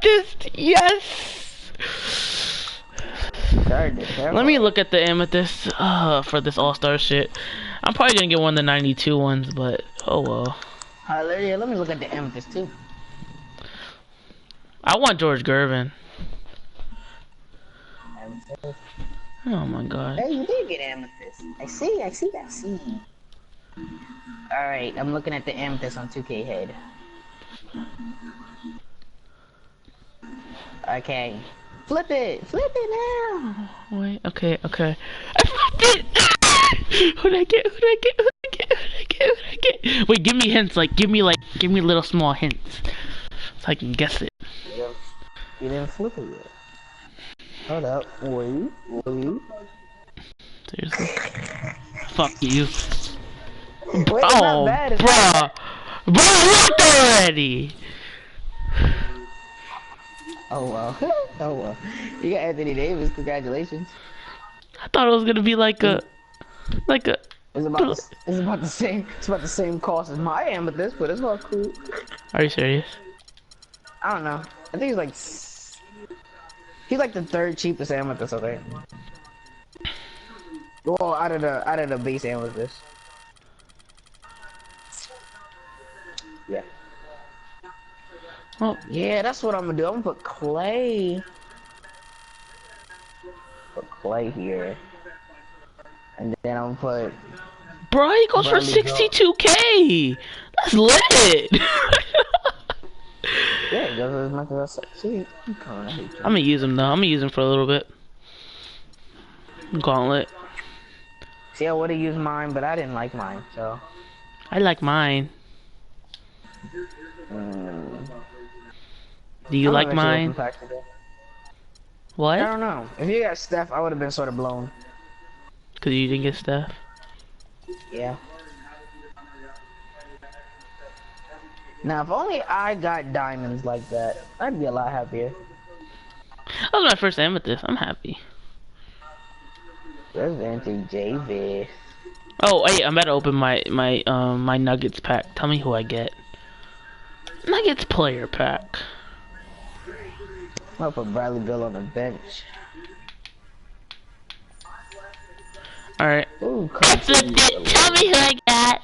amethyst. Yes. Let me look at the amethyst for this all-star shit. I'm probably gonna get one of the 92 ones, but oh well. Let me look at the amethyst too. I want George Gervin. Amethyst. Oh my god. Hey, you did get amethyst. I see. Alright, I'm looking at the amethyst on 2K head. Okay. Flip it now! Wait, okay. I flipped it! Who'd I get? Wait, give me hints, give me little small hints. So I can guess it. You didn't flip it yet. Hold up. Wait. Seriously? Fuck you. Wait, Oh, bruh! Bruh, look already! Oh well. You got Anthony Davis, congratulations. I thought it was gonna be like a... It's about the same cost as my amethyst, but it's not cool. Are you serious? I don't know. I think he's like the third cheapest amethyst, I think. Well, out of the base amethyst. Yeah. Well, yeah, that's what I'm gonna do. I'm gonna put Clay. Put Clay here. And then I'm gonna put... bro, he goes for 62K! That's lit! Yeah, it does as much as I see. I'm gonna use him though. I'm gonna use him for a little bit. Gauntlet. See, I would've used mine, but I didn't like mine, so... I like mine. Do you like mine? What? I don't know. If you got Steph, I would've been sort of blown. Cause you didn't get Steph? Yeah. Now, if only I got diamonds like that, I'd be a lot happier. That was my first amethyst. I'm happy. There's Anthony Davis. Oh, wait, I'm about to open my Nuggets pack. Tell me who I get. Nuggets player pack. I'll put Bradley Beal on the bench. Alright. Ooh, Tell me who I got.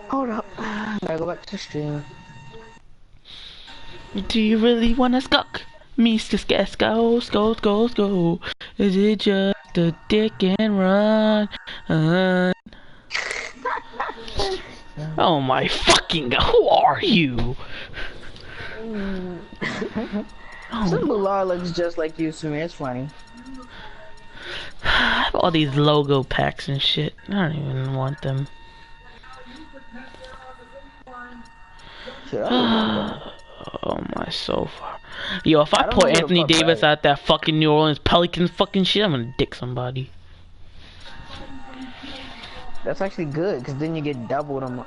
Hold up. Gotta go back to the stream. Do you really wanna skulk? Mr. Go. Is it just a dick and run? Oh my fucking god, who are you? Simbalar looks just like you, Samir. It's funny. I have all these logo packs and shit. I don't even want them. Oh my sofa. Yo, if I put Anthony Davis at that fucking New Orleans Pelicans fucking shit, I'm gonna dick somebody. That's actually good, because then you get double them.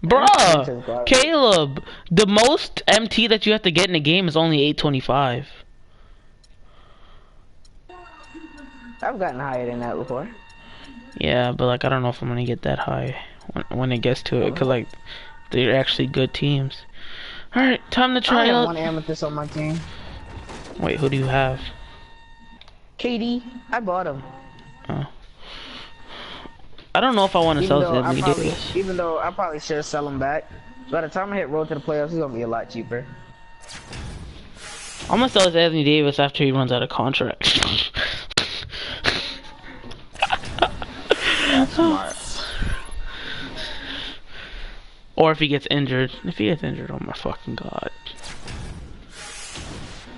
Bruh, Caleb, the most MT that you have to get in a game is only 825. I've gotten higher than that before. Yeah, but like I don't know if I'm gonna get that high when it gets to it, cause like they're actually good teams. All right, time to try I out. have one amethyst on my team. Wait, who do you have? KD, I bought him. Oh. I don't know if I want to sell Anthony Davis. Even though I probably should sell him back. By the time I hit road to the playoffs, he's gonna be a lot cheaper. I'm gonna sell Anthony Davis after he runs out of contract. That's smart. Or if he gets injured. If he gets injured, oh my fucking god.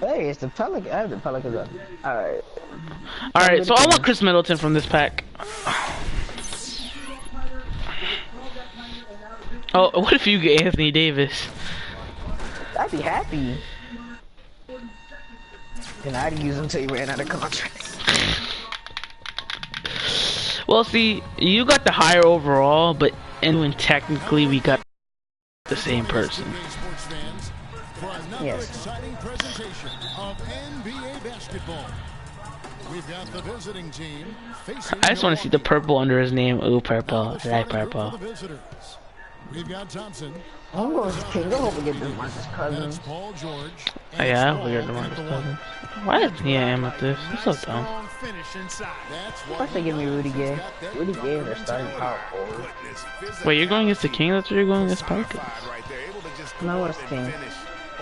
Hey, it's the Pelican. I have the Pelicans up. Alright. Alright, so I want Chris Middleton from this pack. Oh, what if you get Anthony Davis? I'd be happy. And I'd use him until he ran out of contract. Well, see, you got the higher overall, but when technically we got the same person. Yes. We've got the visiting team facing I just want to see the purple under his name. Ooh, purple. I like purple. We've got Thompson. I'm going to King. I hope we get the Marcus Cousins. Paul George. Oh, yeah, we are the Marcus Cousins. Why is Nia Amethyst? That's so dumb. First they give me Rudy Gay. Rudy Gay is their starting power forward. Wait, you're going against the King? That's what you're going against Pelicans. No, it's King.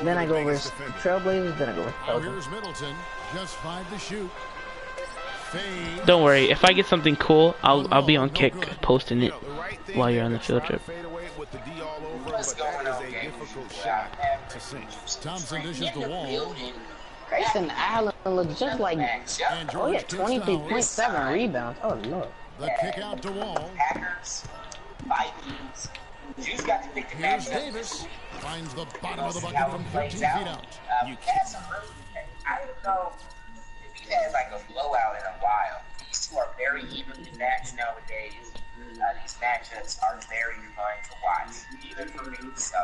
Then I go with Trailblazers, then I go with Pelicans. Here's Middleton. Just 5 to shoot. Don't worry, if I get something cool, I'll be on Kick posting it while you're on the field trip. Thompson dishes the wall. Grayson Allen looks just like, oh yeah, 23.7 rebounds. Oh look. The kick out to Wall. Here's Davis. Finds the bottom of the bucket from 13 feet out. You can't. I don't know if he has like a blowout in a while. These two are very evenly matched nowadays. These matchups are very fun to watch, even for me. So,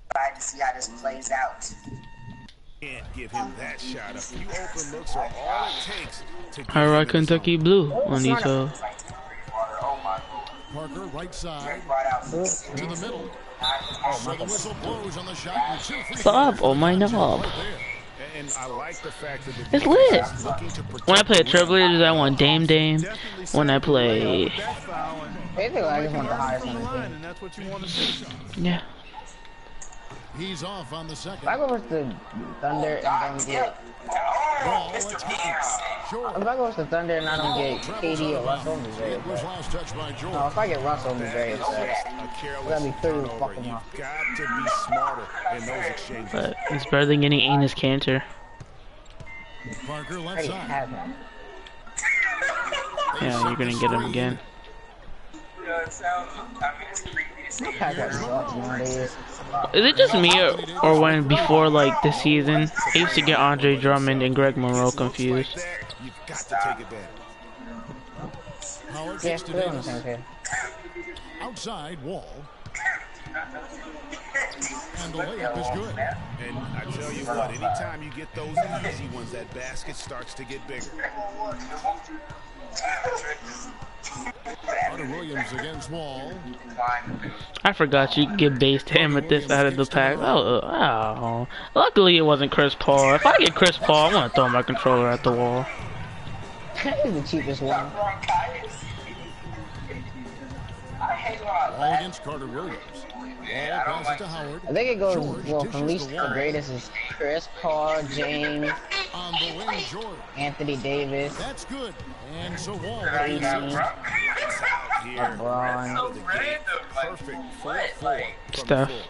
glad to see how this plays out. Can't give him that shot. A few open looks are all it takes to I rock Kentucky Blue on these Parker right side to the middle. So the whistle blows on the shot. And 2 free Stop, oh my knob. And I like the fact that It's lit. When I play at Trailblazers, I want Dame. When I play... Basically, I just want the highest on the team. Yeah. He's off on the second. If I go with the Thunder and don't get... Ball attacks. Short. If I go with the Thunder and I don't get KD or Russell, I'll be very It was upset. last touched by George. No, if I get Russell, I'll be very upset. I gotta be 30 to fuck him You've off. got to be smarter in those exchanges. But it's better than getting Enes Kanter. Parker I left already side. have him. Yeah, you're gonna get him again. My pack up sucks nowadays. Is it just me or when before like this season, I used to get Andre Drummond and Greg Monroe confused? You've got to take advantage. Howard Yeah, kicks to they're on the Davis. same page. Outside Wall. And the layup is good. And I tell you what, anytime you get those easy ones, that basket starts to get bigger. Carter Williams against Wall. I forgot you could get base to him at this out of the pack. Oh. Luckily it wasn't Chris Paul. If I get Chris Paul, I'm gonna throw my controller at the wall. He's the cheapest one. Wall against Carter Williams. Wall passes to Howard. I think it goes, George well, from dishes least the to Wall. greatest is Chris Paul, James, On the wing, George. Anthony Davis, That's good. And so Wall. KD, Here, LeBron. perfect 4-4 from Steph. the floor.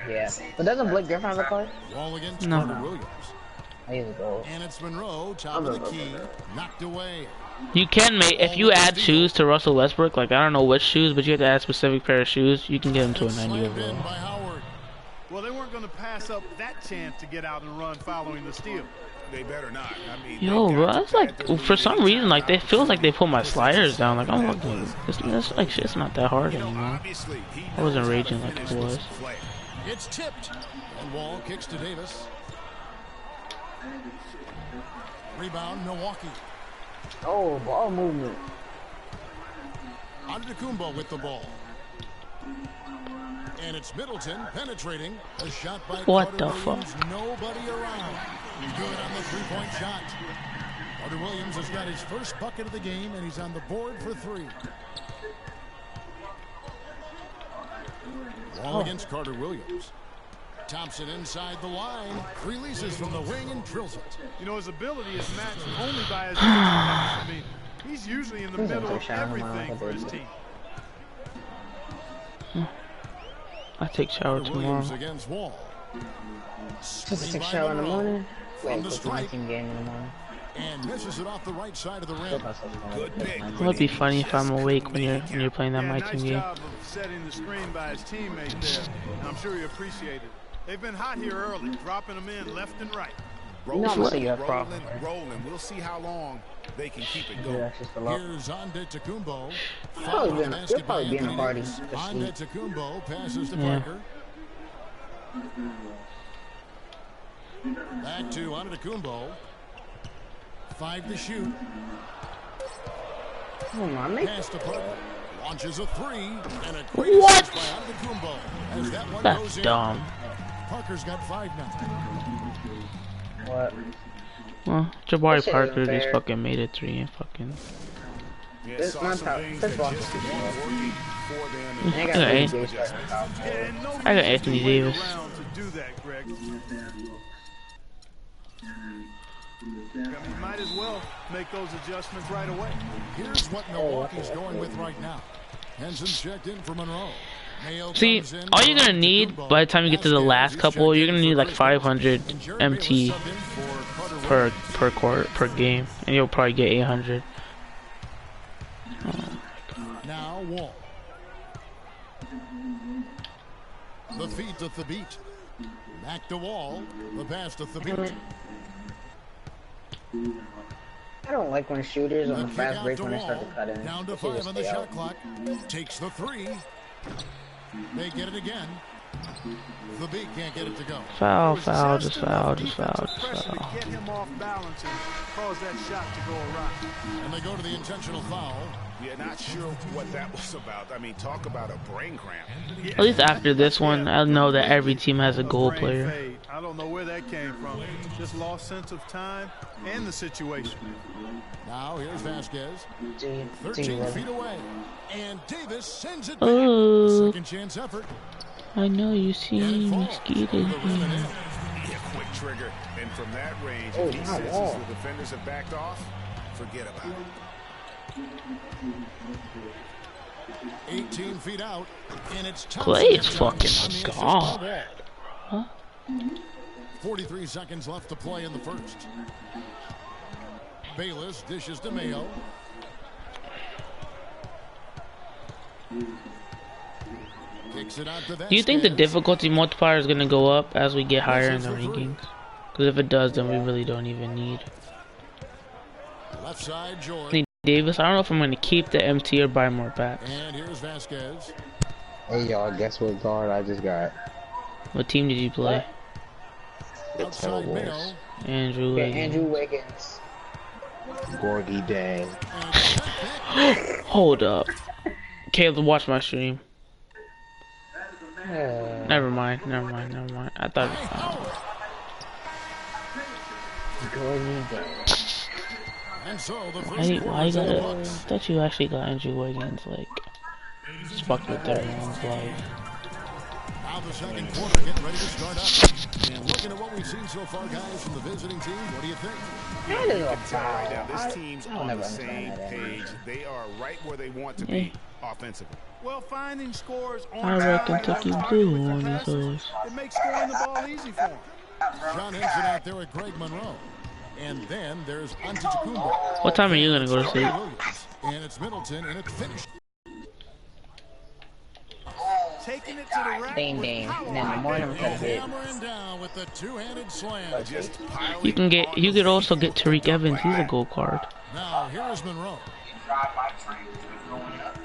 Yeah. But doesn't Blake Griffin have a card? Wall against No. Carter Williams. He's a goal. And it's Monroe, top of the key. Knocked away. You can make, if you add shoes to Russell Westbrook, like I don't know which shoes, but you have to add a specific pair of shoes, you can get him to a 90 Slammed in overall. by Howard. Well, they weren't going to pass up that chance to get out and run following the steal. They better not. I mean, Yo, they bro, got to that's like, pad their for some lead. reason, like, they feels like they put my sliders down. Like, I'm looking, it's like, shit's not that hard You know, anymore. obviously, he I wasn't knows how to raging like finish it with was. some flair. It's tipped. And Wall kicks to Davis. Rebound, Milwaukee. Oh, ball movement. Antetokounmpo with the ball. And it's Middleton penetrating. A shot by What Carter the Williams. fuck? Nobody around. Good on the three-point shot. Carter Williams has got his first bucket of the game, and he's on the board for 3. Wall against Carter Williams. Thompson inside the line. Releases from the wing and drills it. You know, his ability is matched only by his defense. I mean, he's usually in the He's middle a of shot in my everything life, for I his bet. team. I take shower Carter tomorrow. Williams against Wall. Just a Screen 6 by shower in the Monroe. morning. From Wait, the it's my stripe. team game in the morning. And misses it off the right side of the rim. Good pick. It would be funny if I'm awake when you're playing that Yeah, my nice team game. job of setting the screen by his teammate there. And I'm sure he appreciated it. They've been hot here early, dropping them in left and right. You know I'm gonna say you have problems. Rolling. We'll see how long they can keep it Yeah, going. that's just a lot. Here's Antetokounmpo. You'll probably be in a party. Just sleep. Antetokounmpo passes to Yeah. Parker. Back to Antetokounmpo. 5 to shoot. Come on, make Pass to Parker. Launches a 3. And a great What? assist by Antetokounmpo. As that one That's goes in. dumb. Parker's got 5 now. what? Well, Jabari That shit Parker isn't just fair. fucking made it 3 and fucking. Yeah, This saw my some top. things First that of all, just this is weren't bad. working for them. They got Okay. really good Yeah, and no I got reason Anthony to wait Davis. around to do that, Greg. I mean, you might as well make those adjustments right away. Here's what Milwaukee's going with right now. Henson checked in for Monroe. Mayo See, comes in all for you're gonna need Antetokounmpo. by the time you get to the Vasquez, last he's couple, checked you're in gonna for need like Chris 500 And Jerry MT Bayless subbed in for Carter per Williams. quarter per game, and you'll probably get 800. Now Wall. The feed to Thabit. Back to Wall. The pass to Thabit. I don't like when shooters on The the kick fast out break to when they start to Wall. cut in. Down to They should 5 just on the stay shot out. clock. Takes the 3. They get it again. Thabit can't get it to go. Foul, There was foul, just just enough foul, just foul, defensive just pressure to foul. get him off balance and cause that shot to go awry. And they go to the intentional foul. Yeah, not sure what that was about. I mean, talk about a brain cramp. At least after this one, I know that every team has a goal brain player. fade. I don't know where that came from. Just lost sense of time and the situation. Now here's Vasquez. Gee, 13 really. feet away. And Davis sends it back. Oh, Second chance effort. I know you And see it falls. mosquito The rim and in. here. Yeah, quick trigger. And from that range, Oh, if he my senses wall. the defenders have backed off, forget about it. 18 feet out. And it's Clay is Thompson fucking on the assist by god. Wall. 43 seconds left to play in the first. Bayless dishes to Mayo. Kicks it out to Do you think the Vasquez. difficulty multiplier is gonna go up as we get higher in the rankings? Because if it does, then we really don't even need Left side, George. Anthony Davis. I don't know if I'm gonna keep the MT or buy more backs. And here's Vasquez. Hey y'all, guess what guard I just got? What team did you play? The Outside Mayo. Timberwolves. Andrew. Yeah, Wiggins. Andrew Wiggins. Gorgie Dang. And sent back. Hold up. Caleb, watch my stream. Uh, Never mind. Never mind. Never mind. I thought. Gordon Dang. And so the first Why you quarter's in the gotta? I books. thought you actually got Andrew Wiggins. Like, just fucked with everyone's life. Now the second quarter getting ready to start up. And looking at what we've seen so far, guys, from the visiting team, what do you think? That is a Right foul. now, this team's I'll on never the understand same that. page. They are right where they want to be offensively. Well, finding scores on I wear Kentucky Blue on these passes, hoes. it makes scoring the ball easy for him. John Henson out there with Greg Monroe. And then there's Antetokounmpo. What time are you gonna go to sleep? Williams. And it's Middleton, and it's finished. Taking it to the rack Dang, with dang. power. And then the more I'm gonna hit. Hammering down with the two-handed slam. Just piling You can get. on You the could also physical get Tariq to Evans. He's a black. gold card. Now here's Monroe. Drive my train was going up.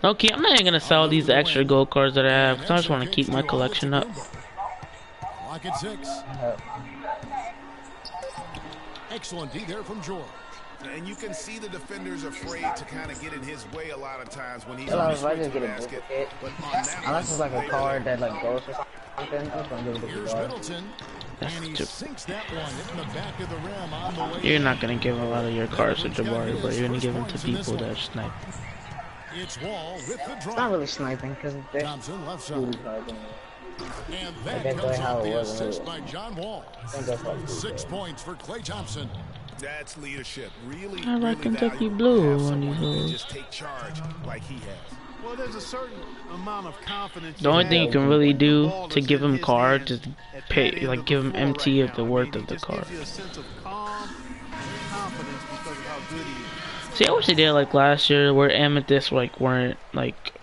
Okay, I'm not even gonna sell these extra gold cards that I have. 'Cause I just want to keep my collection up. Clock at 6. Excellent D there from George. And you can see the defenders afraid to kind of get in his way a lot of times when he's Well, on I the was about swing to to the get a basket. duplicate. But on that Unless it's like one, a card that like goes for something, I'm just gonna give it to Here's the guard. Middleton. That's And he stupid. sinks that one, hitting the back of the rim on the way. You're not gonna give a lot of your cards to Jabari, but you're gonna give them to people that snipe. It's Wall with the It's not drop. really sniping because they're Thompson left two side. cards. And That's that comes how off it the was, assist anyway. by John Wall. I think that's like 6 points for Klay Thompson. that's leadership. Really, I like really Kentucky valuable Blue to have on someone these who can hoes. just take charge like he has. Well, there's a certain amount of confidence. The only thing you can really The do ball to is give in him his cards is hands at pay, that end like of give the him floor MT right of the now. I worth mean, he of the just card. gives you a sense of calm and confidence because of how good he is. See, I wish they did like last year, where Amethyst like weren't like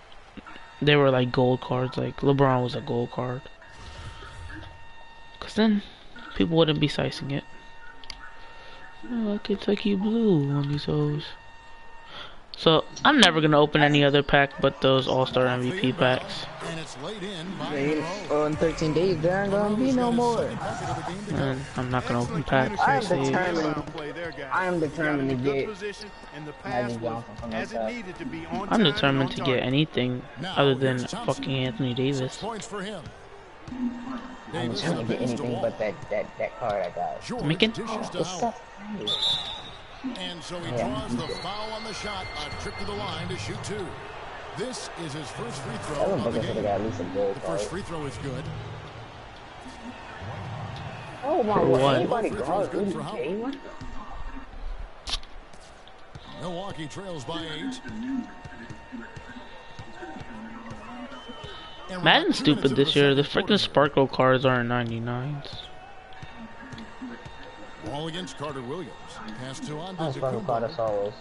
they were like gold cards. Like LeBron was a gold card, cause then people wouldn't be sizing it. I like Kentucky Blue on these hoes. So I'm never gonna open any other pack but those All-Star MVP packs. And it's laid in by Wait, Monroe. in 13 days, there ain't gonna be no more. Second bucket of the game to go. And I'm not gonna open packs. I am Let's see. determined. Play there, guys. I am Got determined in to a good get position, and the pass Magic was Johnson from as it that needed to be on I'm time and determined on to get target. anything Now, other than here's Thompson. fucking Anthony 6 Davis. points for him. I'm Davis trying to get pass to anything Wall. but that card I got. George Micken? dishes to It's Howard. so nice. And so he Yeah. draws the foul on the shot. A trip to the line to shoot 2. This is his first free throw That one of the bucket should have game. got at least a gold The card. first free throw is good. Oh my For god, what? anybody Free throw's guard good Rudy for Howard. Gay one? Milwaukee trails by 8. And we're Madden's about 2 minutes stupid into this year. The second freaking quarter. sparkle cards aren't 99s. Ball against Carter Williams. Pass to I was fucking card Antetokounmpo. us always.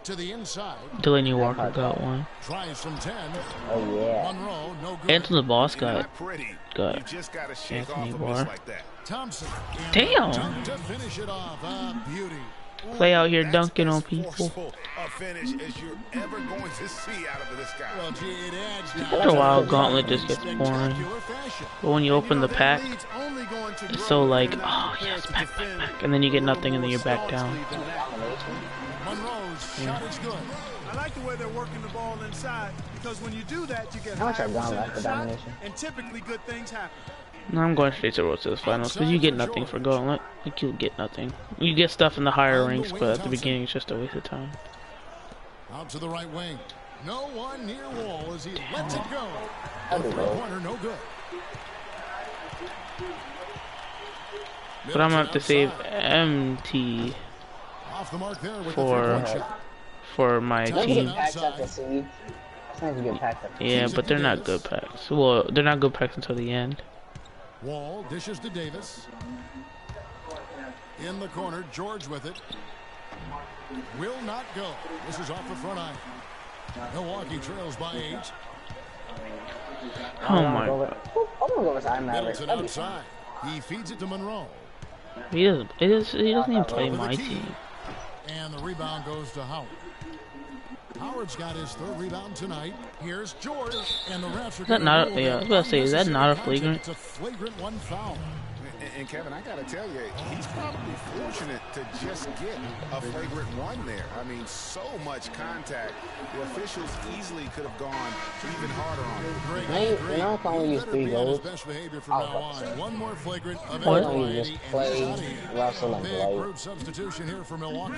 To the inside. Delaney Walker got one. Tries from 10. Oh yeah. Monroe, no good. Anthony Boss And got not pretty. got You just gotta shake Anthony off a Barr. miss like that. Thompson. And Damn. a dunk to finish it off. A beauty. play out here That's dunking as on people. forceful a finish as you're ever going to see out of this guy. Well, gee, it adds After a while, Gauntlet just gets boring. spectacular fashion. But when you open the That pack, lead's only going to it's grow so if like, they're not oh prepared yes, to back, defend back, back, and then you get a little nothing, and then more you're back down. staunchly than that. Monroe's shot is good. I like the way they're working the ball inside because when you do that, you get How much higher are gone percentage left for shots, domination? and typically good things happen. No, I'm going straight to Road to the Finals because you get nothing for Gauntlet. Like you get nothing. You get stuff in the higher ranks, but at the beginning it's just a waste of time. Out to the right wing. No one near Wall as he lets it go. That'd The be low. three-pointer, no good. But I'm gonna have to save Outside. MT Off the mark there with for- the three-point shot. for my Don't you team. get packs after seed? Sometimes you get packs after seed. Yeah, but they're not good packs. Well, they're not good packs until the end. Wall dishes to Davis. In the corner, George with it. Will not go. This is off the front eye. Milwaukee trails by 8. Oh my god. I'm gonna go with I Maverick. Middleton That'd be outside. He feeds it to Monroe. He doesn't even play my team. And the rebound goes to Howard. Howard's got his 3rd rebound tonight. Here's George. And the refs are Is that not a- yeah, I was about to say, is that not a flagrant? It's a flagrant 1 foul. And Kevin, I gotta tell you, he's probably fortunate to just get a flagrant 1 there. I mean, so much contact. The officials easily could have gone even harder on him. Great, Man, you great. know if I only He use better 3 be on his goals, best behavior from I'll now fuck on. One more flagrant of What? any you variety, just and play, he's out of here. wrestle, and Big play. group substitution here for Milwaukee.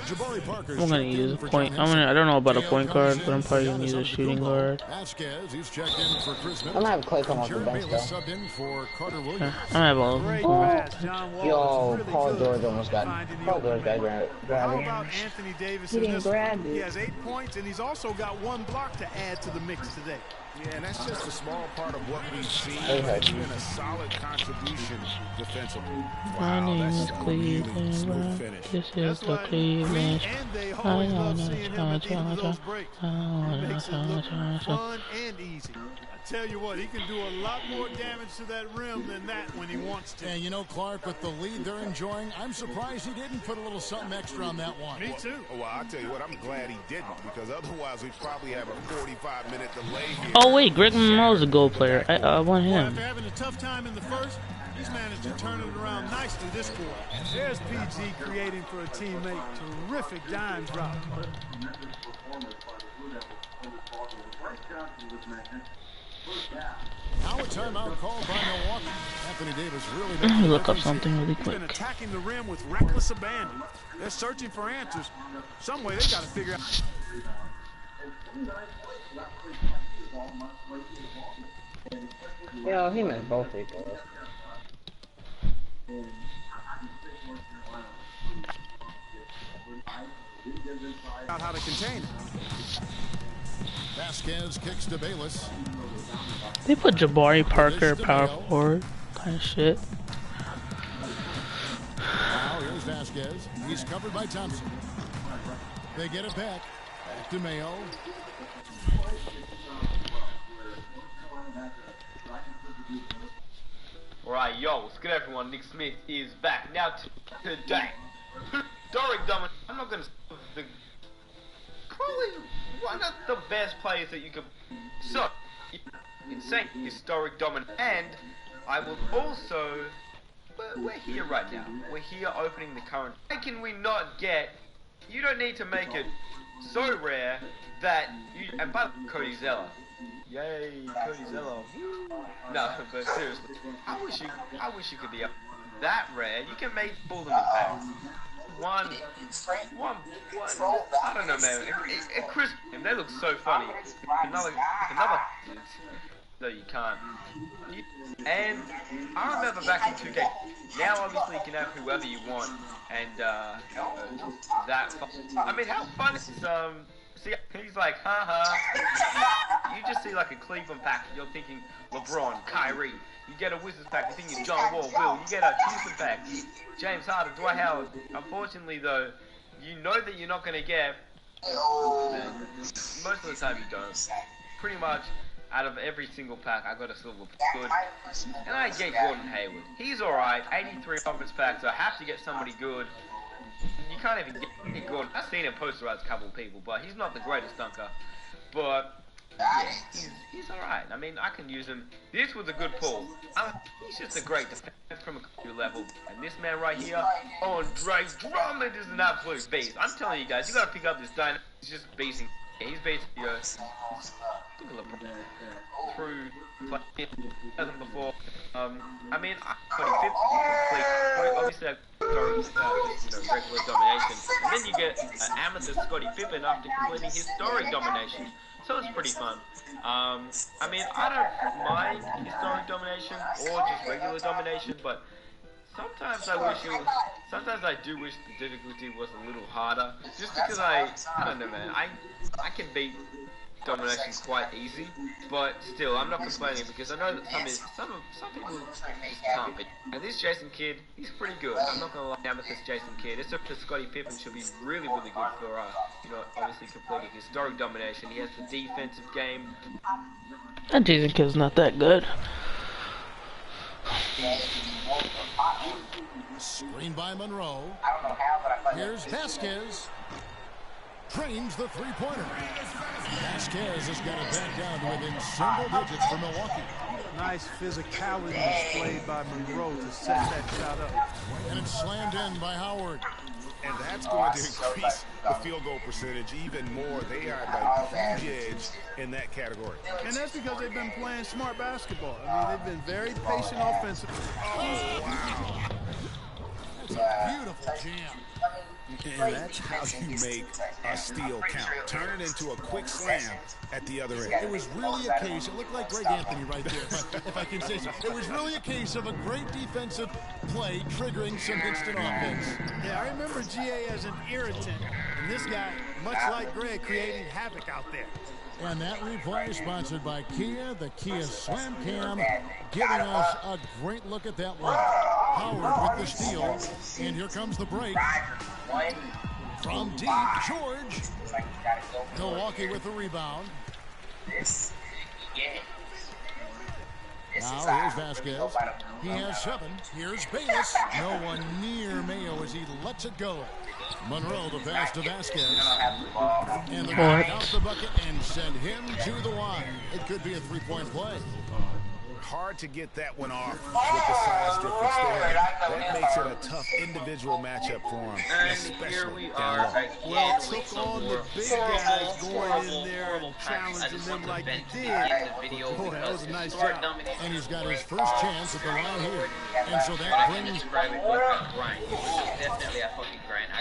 Jabari Parker's I'm gonna checked in use a for point. John I don't know about a Henson. point guard, but I'm probably gonna Giannis use a shooting Antetokounmpo. guard. Vasquez, he's checked in for Chris I'm gonna have Clay come off the Jared bench Bayless though. subbed in for Carter I'm Williams. gonna have all of Great them. pass, John Wall. Yo, is really Paul good George almost got. finding the Paul open George got man. grabbed. How about Anthony Davis He in didn't this one? grab He it. has 8 points, and he's also got 1 block to add to the mix today. Yeah, and that's just a small part of what we've seen. Hey, It's Hutch. been a solid contribution defensively. My name that's is a really Cleveland smooth Brown. finish. This is That's the why Cleveland. we and they always love seeing him at the end of those breaks. It makes it look fun and easy. I tell you what, he can do a lot more damage to that rim than that when he wants to. And you know, Clark, with the lead they're enjoying, I'm surprised he didn't put a little something extra on that one. Me too. Well, I'll tell you what, I'm glad he didn't, because otherwise we'd probably have a 45-minute delay here. Oh wait, Greg Monroe's a goal player. I want Well, him. after having a tough time in the first, he's managed to turn it around nicely this quarter. There's PG creating for a teammate. Terrific dime drop. Now a timeout called by Milwaukee. Anthony Davis really Let making me a look up difference something here. really He's been quick. attacking the rim with reckless abandon. They're searching for answers. Some way they got to figure out. Yo, he missed both free throws. out how to contain it. Vasquez kicks to Bayless. They put Jabari Parker power forward kind of shit. Now here's Vasquez. He's covered by Thompson. They get it back. Back to Mayo. Alright, yo, what's good everyone? Nick Smith is back. Now today. Doric Domin. I'm not gonna the probably one of the best players that you could. So, insane, historic, dominant, and I will also. We're here right now. We're here opening the current. How can we not get? You don't need to make it so rare that you. And by Cody Zeller. Yay, Cody Zeller. No, but seriously, I wish you could be up that rare. You can make full in the pack. One, I don't know, man. Chris, they look so funny. Another. No, you can't. And I remember back in 2K. Now, obviously, you can have whoever you want, and that. I mean, how fun is See, he's like, haha. You just see like a Cleveland pack. You're thinking LeBron, Kyrie. You get a Wizards pack. You're thinking John Wall, Bill. You get a Houston pack. James Harden, Dwight Howard. Unfortunately, though, you know that you're not gonna get. Most of the time, you don't. Pretty much. Out of every single pack, I got a silver good. And I get Gordon Hayward. He's alright. 83 conference packs, so I have to get somebody good. You can't even get Gordon. I've seen him posterize a couple of people, but he's not the greatest dunker. But, yeah, he's alright. I mean, I can use him. This was a good pull. He's just a great defender from a level. And this man right here, Andre Drummond, is an absolute beast. I'm telling you guys, you gotta pick up this dynamo. He's just beasting. He's basically through hasn't before. I mean, obviously regular domination, and then you get Amethyst Scottie Pippen after completing historic domination. So it's pretty fun. I mean, I don't mind historic domination or just regular domination, but sometimes I do wish the difficulty was a little harder, just because I don't know, man. I can beat domination quite easy, but still, I'm not complaining because I know that some people just can't beat. And this Jason Kidd, he's pretty good. I'm not gonna lie, Amethyst Jason Kidd. It's up to Scottie Pippen should be really, really good for obviously completing historic domination. He has the defensive game. And Jason Kidd's not that good. Screen by Monroe. Here's Vasquez. Trains the three-pointer. Vasquez has got it back down to within single digits for Milwaukee. Nice physicality displayed by Monroe to set that shot up. And it's slammed in by Howard. And that's going to increase the field goal percentage even more. They are by huge edge in that category. And that's because they've been playing smart basketball. I mean, they've been very patient offensively. Oh, wow. That's a beautiful jam. And that's how you make a steal count. Turn it into a quick slam at the other end. It was really a case, it looked like Greg Anthony right there, if I can say so. It was really a case of a great defensive play triggering some instant offense. Yeah, I remember GA as an irritant. And this guy, much like Greg, creating havoc out there. And that replay is sponsored by Kia, the Kia Slam Cam, giving us a great look at that one. Howard with the steal, and here comes the break. From deep, George. Milwaukee with the rebound. Now here's Vasquez. He has 7. Here's Bayless. No one near Mayo as he lets it go. Monroe the pass to Vasquez. And the guy out the bucket and send him to the line. It could be a three-point play. Hard to get that one off with the size difference there. That makes it a tough individual matchup for him. And here we are again. Took on the big guys going in there and challenging them like he did. Boy, that was a nice job. And he's got his first chance at the line here. And so that brings... Describe it like a grind. It was definitely a fucking grind.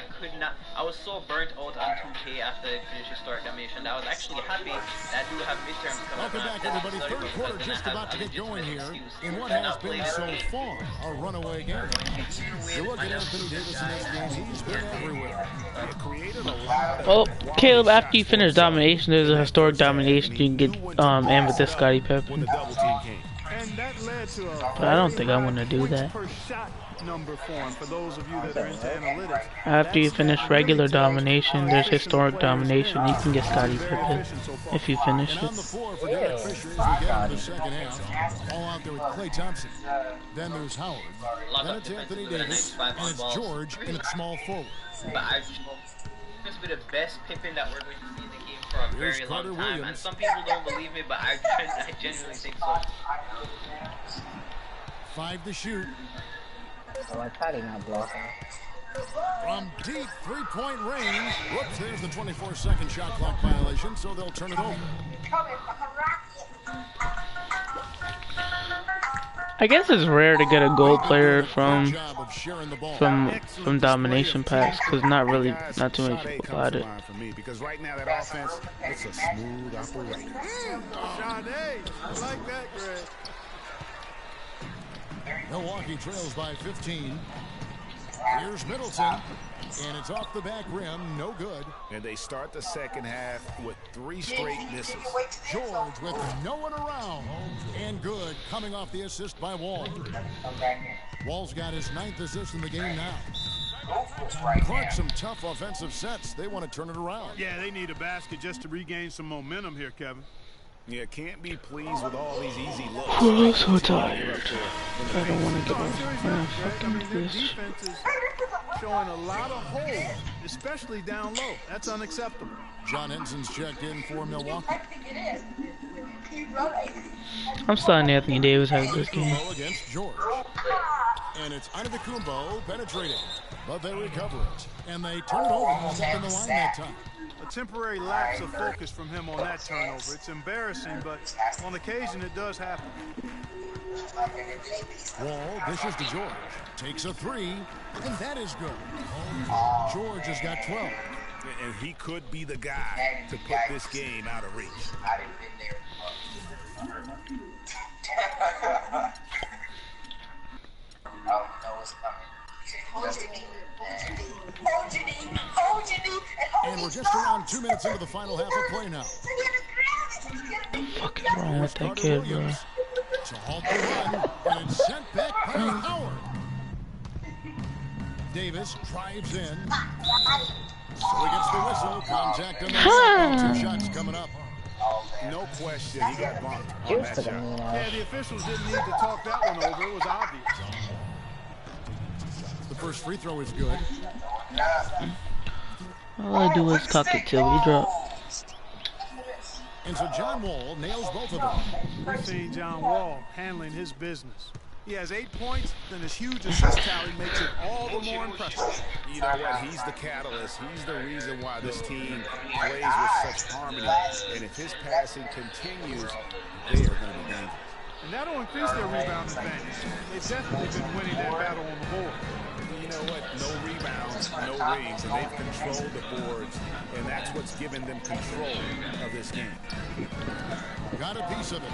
I was so burnt out on 2K after I finished historic domination that I was actually happy that I do have midterms coming up. Welcome back, everybody. Third quarter just about to get going here in what has been so far a runaway game. You look at Anthony Davis in this game, he's been everywhere. Oh, Caleb, after you finish domination, there's a historic domination. You can get Amethyst Scottie Pippen. But I don't think I want to do that. Number form for those of you that are into analytics. After you finish regular domination, there's historic domination. You can get Scottie Pippen if you finish it. On the floor for Derek Fisher as we get into the second half. All out there with Klay Thompson. Then there's Howard. Then it's Anthony Davis. And it's George in a small forward. But this will be the best Pippen that we're going to see in the game. a very long time, and some people don't believe me, but I genuinely think so. 5 to shoot. Oh, my Patty not blocking. From deep three-point range. Whoops, there's the 24-second shot clock violation, so they'll turn it over. I guess it's rare to get a goal player from domination packs because not too many people got it. Because right now that offense, it's a smooth operation. Sade, I like that, Greg. Milwaukee trails by 15. Here's Middleton, and it's off the back rim, no good. And they start the second half with 3 straight misses. George with no one around, and good, coming off the assist by Wall. Wall's got his 9th assist in the game now. Clark, some tough offensive sets. They want to turn it around. Yeah, they need a basket just to regain some momentum here, Kevin. Yeah, can't be pleased with all these easy looks. I'm so tired. I don't want to get off. Their defense is showing a lot of holes, especially down low. That's unacceptable. John Henson's checked in for Milwaukee. I'm starting Anthony Davis out of this game. Against George. And it's Antetokounmpo penetrating, but they recover it. And they turn it over in the line that time. A temporary lapse of focus from him on that turnover. It's embarrassing, but on occasion it does happen. Wall dishes to George. Takes a 3, and that is good. George has got 12. And he could be the guy to put this game out of reach. And we're just around 2 minutes into the final half of play now. What the fuck is wrong with that kid, bro? To halt the run, and it's sent back by Howard. Davis drives in. So he gets the whistle. Contact on the 2 shots coming up. No question, he got bumped on that shot. Yeah, the officials didn't need to talk that one over. It was obvious. The first free throw is good. All I do is tuck it till we drop. And so John Wall nails both of them. We've seen John Wall handling his business. He has 8 points, then his huge assist tally makes it all the more impressive. You know what? He's the catalyst. He's the reason why this team plays with such harmony. And if his passing continues, they are going to be dangerous. And that'll increase their rebound advantage. They've definitely been winning that battle on the board. You know what? No rebounds, no rings, and they've controlled the boards, and that's what's given them control of this game. Got a piece of it.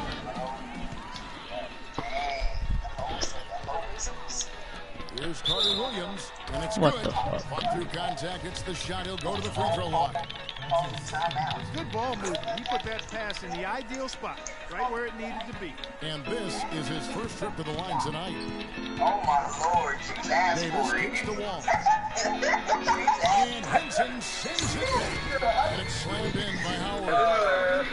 Here's Carter Williams, and it's what good. The fuck? Fought through contact, hits the shot, he'll go to the free throw line. It's good ball movement. He put that pass in the ideal spot, right where it needed to be. And this is his first trip to the line tonight. Oh my Lord, Davis kicks the wall. And Henson sends it in. And it's slammed in by Howard.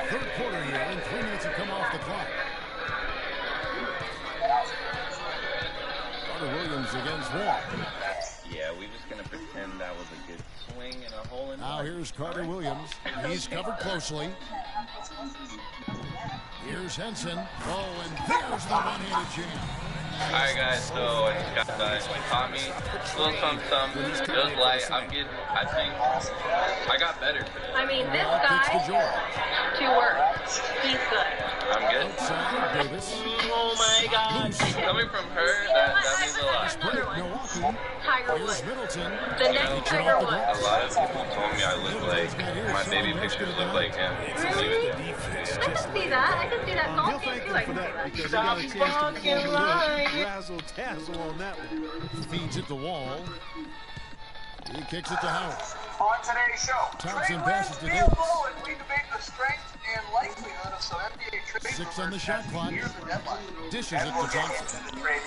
Third quarter here, and 3 minutes have come off the clock. Carter Williams against Wall. Yeah, we're just gonna pretend that was a good swing and a hole in. Now here's Carter Williams. He's covered closely. Here's Henson. Oh, and there's the one-handed jam. Alright guys, so I just got Tommy, little something, it was light, I think, I got better. I mean, this guy, 2 words, he's good. I'm good? Oh my God. Coming from her, that means a lot. Tiger Woods. The next Tiger Woods. A lot of people told me I look like, my baby pictures look like him. Really? I can see that. I can see that. He'll thank him for that because he got a chance to perform a little razzle-tazzle on that one. Feeds it to Wall. He kicks it to Howard. On today's show, Thompson passes to Davis. We debate the strength and likelihood of some NBA trade. 6 on the shot clock. Dishes it to Thompson.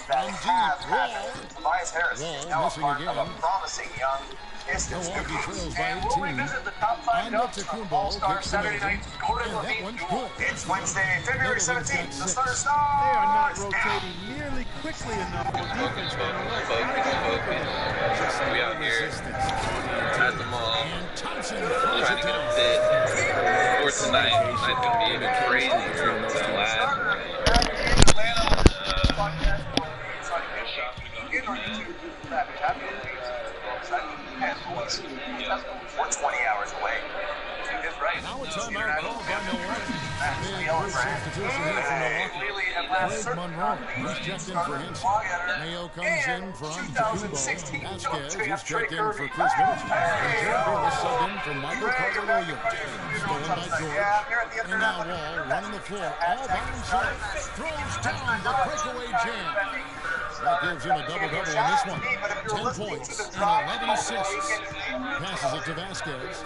From deep, Wall. Tobias Harris Wall is now missing part again. of a promising young Pistons. Milwaukee trails by And we'll 18. revisit the top 5 dunks from All-Star kicks the Saturday middle. night Gordon And that Levine one's duel. good. It's Wednesday, February 17th. The Thunder They are not Stars. rotating nearly quickly enough for defense to We out here at the mall, And Thompson trying to get a fit. for tonight. Tonight's gonna be even crazier than last. We're 20 hours away. Now a timeout called by Milwaukee. Big substitution here for Milwaukee. Greg Monroe, he's checked in for Henson. Mayo comes in from Takubo. Vasquez, who's checked in for Chris Middleton. And Jared Davis subbed in for Michael Carter-Williams. Stolen by George. And now Wall running the floor all by himself. Throws down the breakaway jam. That gives him a double-double in this one. 10 points and 11 assists. Passes it to Vasquez.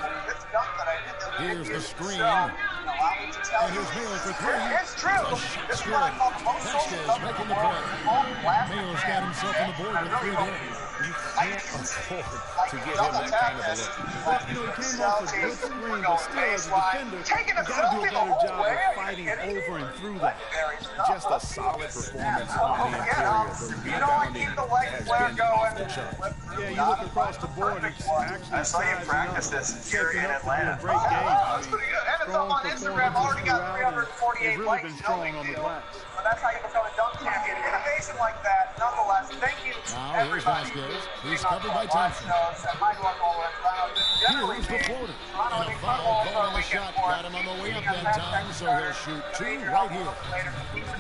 Here's the screen. And here's Mayo for three. It's true. Vasquez making the play. Mayo's got himself on the board with 3 there. You can't afford to give him that kind of a look. You know, he came off a good screen, but still, as a defender, you got to do a better job of fighting over and through that. Just a solid performance on the interior. The rebounding has been off the chart. Yeah, you look across the board, it's actually I saw you practice this here in Atlanta. Great game. I mean, And it's up on Instagram. Already got 348 they've really likes. been strong on the glass. But that's how you become a dunk champion. Innovation like that, nonetheless. Thank you, Now here's Vasquez. He's covered by Thompson. Here's the floater. And a foul called on the shot. Got him on the way up that time, so he'll shoot 2 right here.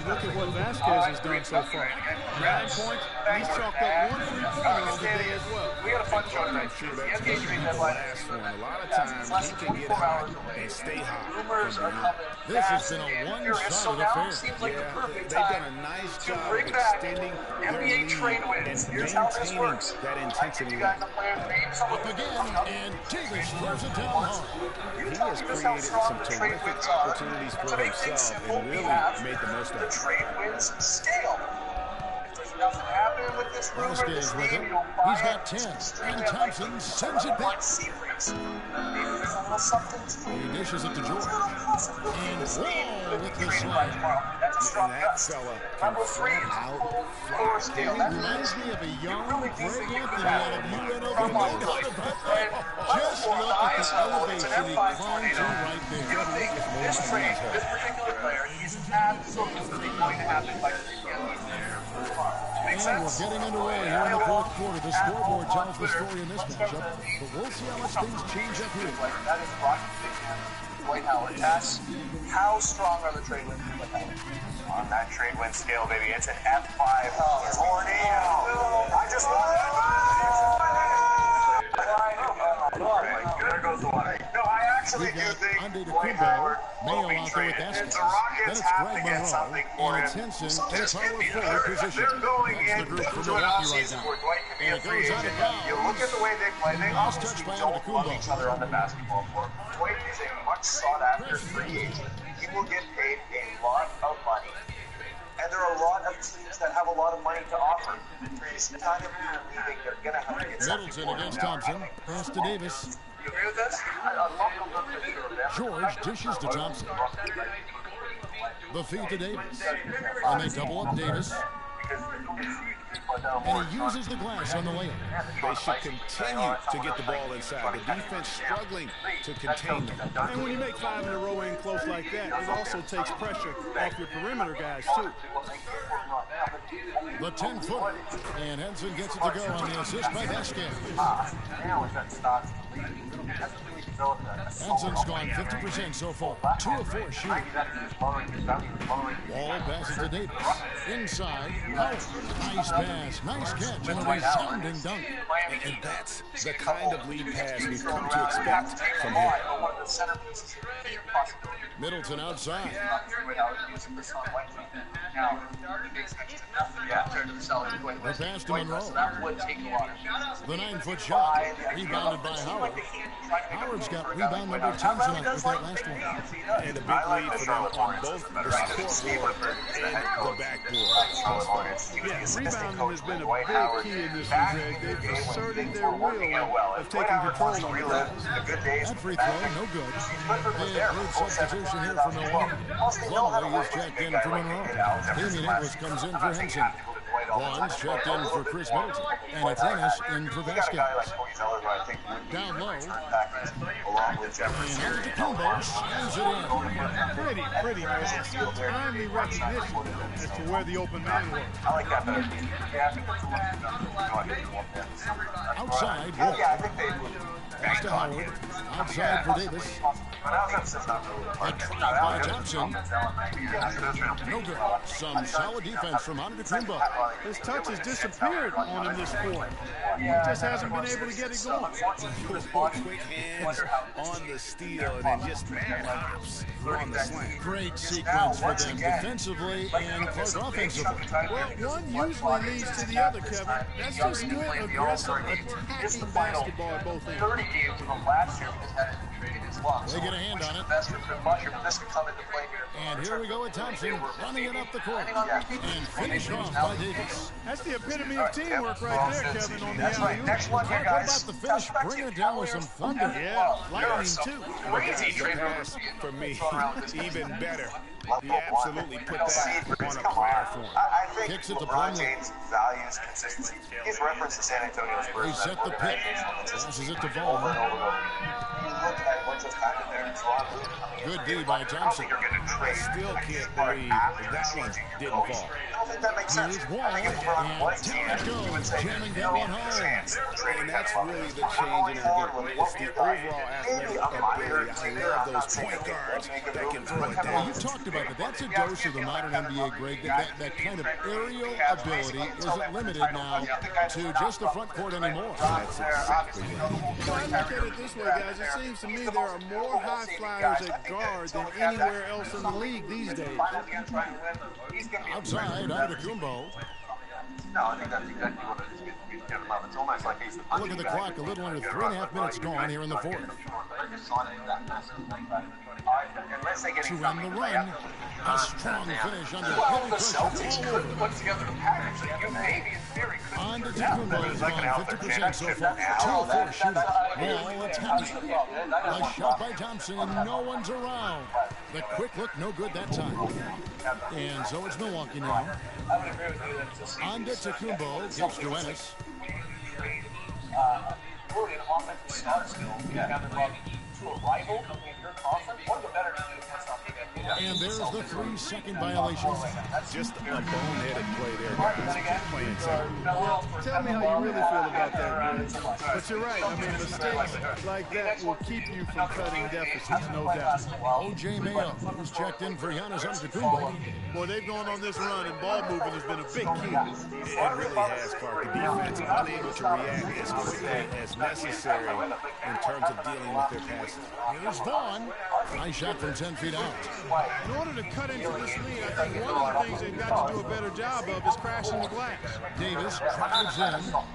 Look at what Vasquez has done so far. 9 points. He's chalked up 1 3-pointer on the day as well. We got a fun show tonight. Sure, that's the last one. A lot of times he can get hot and stay hot. Rumors are coming. This has been a one-sided affair. Seems like the perfect They've done time a nice to job bring back extending their NBA lead trade and wins. Here's how this maintaining works. that intensity. You guys are playing names. Up again, and Davis throws it down hard. He has created some terrific opportunities for himself and really made the most of The it. trade wins scale. If there's nothing happening with this rumor, Vasquez this with team, it. you don't buy He's got it. 10. Stream And it like Thompson you sends it back. Series. Maybe there's a little something to He it. dishes it to George. And Wall with the slam. That's a strong And that gut. fella can Number 3 flat is out full fly. floor scale. That Reminds me of a young really Greg think you Anthony can out of UNLV. Come on. Just look at the elevation he climbed to right You there. think this trade, this particular player, is absolutely going to happen by 3 p.m. Make And we're sense? getting underway here in the fourth quarter. The scoreboard tells the story in this matchup, but we'll see how much things change up here. That is Rocky Big Man, Dwight Howard. Tess, how strong are the trade wins for Dwight Howard? On that trade win scale, baby, it's an F5 tornado. I just want There goes the water. No, I actually We've do got think Ande Dwight DeCumbo, Howard Mayo will be out there with traded. Vasquez. The Then Rockets it's have Greg to get Monroe something for and him. it's Henson in a Just power give me forward the- position. They're going That's the group into for an Milwaukee right offseason now. where Dwight can be And a it free goes out agent. of bounds. You look at the way they play. They Last obviously touch by don't DeCumbo. love each other on the basketball court. Dwight is a much sought-after free agent. He will get paid a lot of money. And there are a lot of teams that have a lot of money to offer. He's kind of believing they're going to have to get something Middleton for him against now. Thompson. Pass to Davis. You agree with this? George dishes to Thompson. The feed to Davis. And they double up Davis. And he uses the glass on the layup. They should continue to get the ball inside. The defense struggling to contain them. And when you make 5 in a row in close like that, it also takes pressure off your perimeter guys, too. The 10-footer. And Henson gets it to go on the assist by Vasquez. Henson's gone 50% so far. 2 of 4 shooting. Wall passes to Davis. Inside. Howard. Nice pass. Nice catch. And a resounding dunk. And that's the kind of lead pass we've come to expect from him. Middleton outside. The pass to Monroe. The 9-foot shot. Rebounded by Howard. Howard's got rebound number 10 tonight with that last one. And a big lead for them on both the scoreboard and the backboard. Yeah, rebounding has been a big key in this one, Greg. They've asserted their will of taking control on the glass. That free throw, no good. A great substitution here for Milwaukee. Longley is checked in for Monroe. Damian Inglis comes in for Henson. Bonds checked in for Chris Middleton. And Athenas in for Vasquez. Down low. Antetokounmpo slams it in. Pretty fast and timely recognition as to where the open man was. I like that better. Outside, Yeah, I Wolf. think they Pass to Howard. Outside for Davis. By Thompson. No good. Some solid defense from Antetokounmpo. His touch has disappeared on him this quarter. He just hasn't been able to get it going. Quick hands on the steal and then just pops on the slam. Great sequence for them defensively and Clark offensively. Well, one usually leads to the other, Kevin. That's just good, aggressive, attacking basketball at both ends. 30 games from last year because had it in his luck. They get a hand on it. Best for much, this could come into play here. And here we go with Thompson running it up the court. And finished off by Davis. That's the epitome of teamwork right there, Kevin, on the alley-oop. Next one here, How guys. about the finish? Bringing it down with some thunder. Yeah, lightning too. Crazy The trade pass for me, even better. He absolutely put that on a platform. I think Kicks it to LeBron Plumlee. James values consistency. He's referenced to San Antonio Spurs. He set the pick. Passes it to Vaughn. Good D by Thompson. I still can't believe that one didn't fall. Here's Wall, and down it goes, jamming that one home. And that's really the change in our game. It's the overall athletic ability. I love those point guards that can throw it Well, down. you talked about that. That's a dose of the modern NBA, Greg. That kind of aerial ability isn't limited now to just the front court anymore. That's exactly You know, I look at it this way, guys. It seems to me there are more high flyers at guard than anywhere else in the league these days. Outside, Antetokounmpo. No, I think that's exactly what it is. He's giving love. It's almost like he's the Look at the clock, a little under 3.5 minutes gone here in the fourth. To end the run, a strong finish under heavy pressure all over. Put together a package that you maybe in theory could Antetokounmpo is gone 50% so far. 2 of 4 shooting. Wall attacking. A shot by Thompson, and no one's around. The quick look, no good that time. And so it's Milwaukee now. Antetokounmpo gives to Ennis. Really an offensive start skill. To a rival in your conference, one of the better teams against And there's the 3-second violation. Just a boneheaded play there, guys. Playing center. Tell me how you really feel about that, Greg. But you're right. I mean, mistakes like that will keep you from cutting deficits, no doubt. O.J. Mayo, who's checked in for Giannis Antetokounmpo. Boy, they've gone on this run, and ball movement has been a big key. It really has, Clark. The defense unable to react as quickly as necessary in terms of dealing with their passes. Here's Vaughn. Nice shot from 10 feet out. In order to cut into this lead, I think one of the things they've got to do a better job of is crashing the glass. Davis drives in. Wow,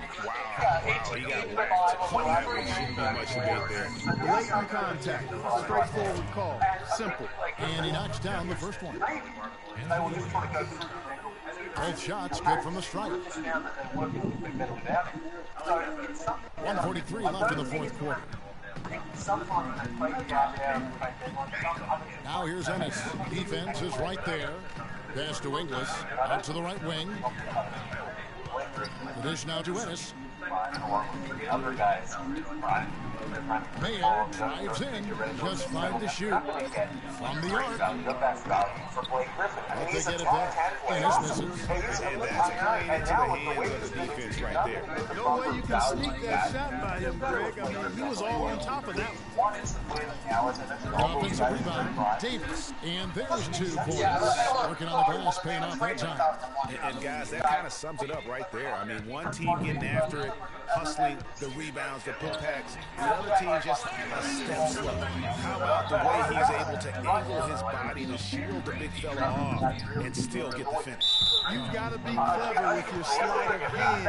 he got whacked. That one shouldn't be much debate there. Blatant contact. Straightforward call. Simple. And he knocks down the first one. Both shots good from the stripe. 1:43 left in the fourth quarter. Now here's Ennis. Defense is right there. Pass to Ingles. Out to the right wing. The dish now to Ennis. Mayo drives in. Just 5 to shoot. From the arc. But they get it back. Ennis misses. And that's playing into the hands of the defense right there. No way you can sneak that shot by him, Greg. I mean, he was all on top of that one. Offensive rebound. Davis. And there's 2 points. Working on the glass, paying off that time. And guys, that kind of sums it up right there. I mean, one team getting after it, hustling the rebounds, the putbacks. The other team just a step slow. How about the way he's able to angle his body to shield the big fella off and still get the finish? You've got to be clever with your sleight of hand